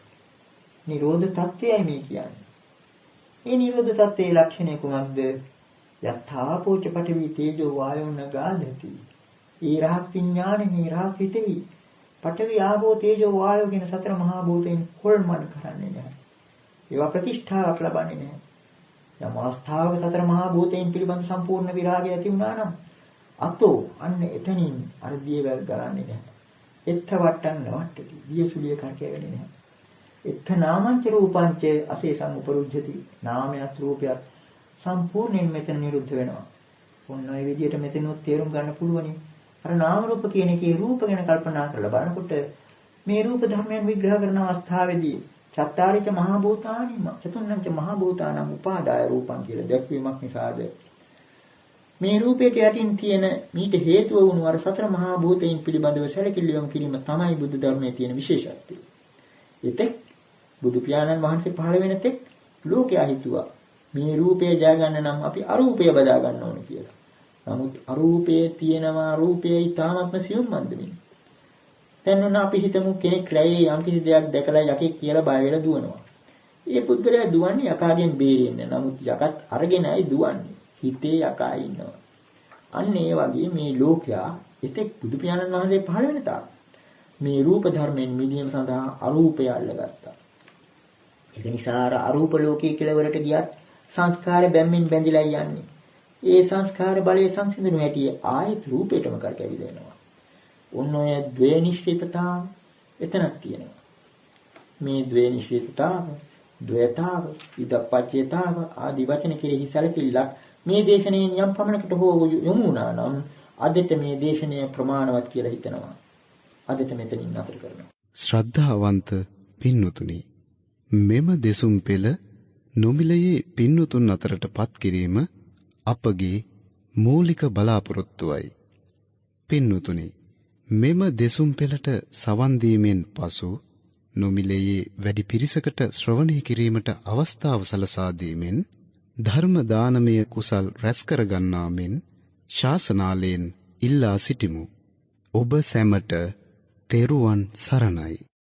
නිරෝධ තත්ත්වයයි මේ කියන්නේ. මේ නිරෝධ තත්ත්වයේ ලක්ෂණය කුමක්ද? යථාපෝච පඨවි තේජෝ වායෝ නගාදති. ඒ රහත් විඥානේ නිරහත් හිතෙහි පඨවි ආපෝ තේජෝ වායෝ කියන සතර මහා භූතයන් කොල්මන් කරන්නේ නැහැ. ඒවා ප්‍රතිෂ්ඨාවක් ලබන්නේ නැහැ. යම් අවස්ථාවක සතර මහා භූතයන් පිළිබඳ සම්පූර්ණ විරාගය ඇති වුණා නම් අතෝ අන්න එතනින් අර දියවැල් ගලන්නේ නැහැ. එත්ත වට්ටම් නවට්ටති. දියසුලිය කරකැවෙන්නේ නැහැ. එත්ත නාමංච රූපංච අසේසං උපරුජ්ජති. නාමයත් රූපයත් සම්පූර්ණයෙන් මෙතන නිරුද්ධ වෙනවා. ඔන්න ඔය විදිහට මෙතනොත් තේරුම් ගන්න පුළුවනි. අර නාම රූප කියන එකේ රූප ගැන කල්පනා කරලා බලනකොට මේ රූප ධර්මයන් විග්‍රහ කරන අවස්ථාවේදී චත්තාරිච මහා භූතානි චතුන්නංච මහා භූතානං උපාදාය රූපං කියලා දැක්වීමක් නිසාද මේ රූපයට යටින් තියෙන මීට හේතුව වුණු අර සතර මහා භූතයන් පිළිබඳව සැලකිලිවම් කිරීම තමයි බුදු ධර්මයේ තියෙන විශේෂත්වය. ඒතෙක් බුදු පියාණන් වහන්සේ පහළ වෙන තෙක් ලෝකයා හිතුවා මේ රූපය ජය ගන්න නම් අපි අරූපය බදා ගන්න ඕනේ කියලා. නමුත් අරූපයේ තියෙනවා රූපයේ ඊටාත්ම සියුම් මන්දමින්. දැන් උන අපි හිතමු කෙනෙක් රැයේ යම් කිසි දෙයක් දැකලා යකෙක් කියලා බය වෙලා දුවනවා. ඒ පුද්ගලයා දුවන්නේ යකාගෙන් බේරෙන්න. නමුත් යකත් අරගෙනයි දුවන්නේ. හිතේ යකා ඉන්නවා. අන්න ඒ වගේ මේ ලෝකයා එතෙක් බුදු පියාණන් වහන්සේ පහළ වෙන තාක් මේ රූප ධර්මයෙන් මිදීම සඳහා අරූපය අල්ලගත්තා. ඒක නිසා අරූප ලෝකයේ කෙලවරට ගියත් සංස්කාර බැම්මින් බැඳිලා යන්නේ. ඒ සංස්කාර බලයේ සංසිඳුණු හැටි ආයෙත් රූපයටම කරකැවිලා එනවා. ඔන්න ඔය ද්වේනිශ්චිතතාව එතනක් තියෙනවා. මේ ද්වේනිශ්චිතතාව, ද්වේතාව, ඉදප්පච්චේතාව ආදී වචන කෙරෙහි සැලකිල්ලක් මේ දේශනාවෙන් යම් පමණකට හෝ යොමු වුණා නම් අදට මේ දේශනය ප්‍රමාණවත් කියලා හිතනවා. අදට මෙතනින් නතර කරනවා. ශ්‍රද්ධාවන්ත පින්වතුනි, මෙම දෙසුම් පෙළ නොමිලයේ පින්වතුන් අතරටපත් කිරීම අපගේ මූලික බලාපොරොත්තුවයි. පින්වතුනි, මෙම දෙසුම් පෙළට සවන් දීමෙන් පසු නොමිලයේ වැඩි පිරිසකට ශ්‍රවණය කිරීමට අවස්ථාව සලසා දීමෙන් ධර්ම දානමය කුසල් රැස් කර ගන්නා මෙන් ශාසනාලයෙන් ඉල්ලා සිටිමු. ඔබ සැමට තෙරුවන් සරණයි.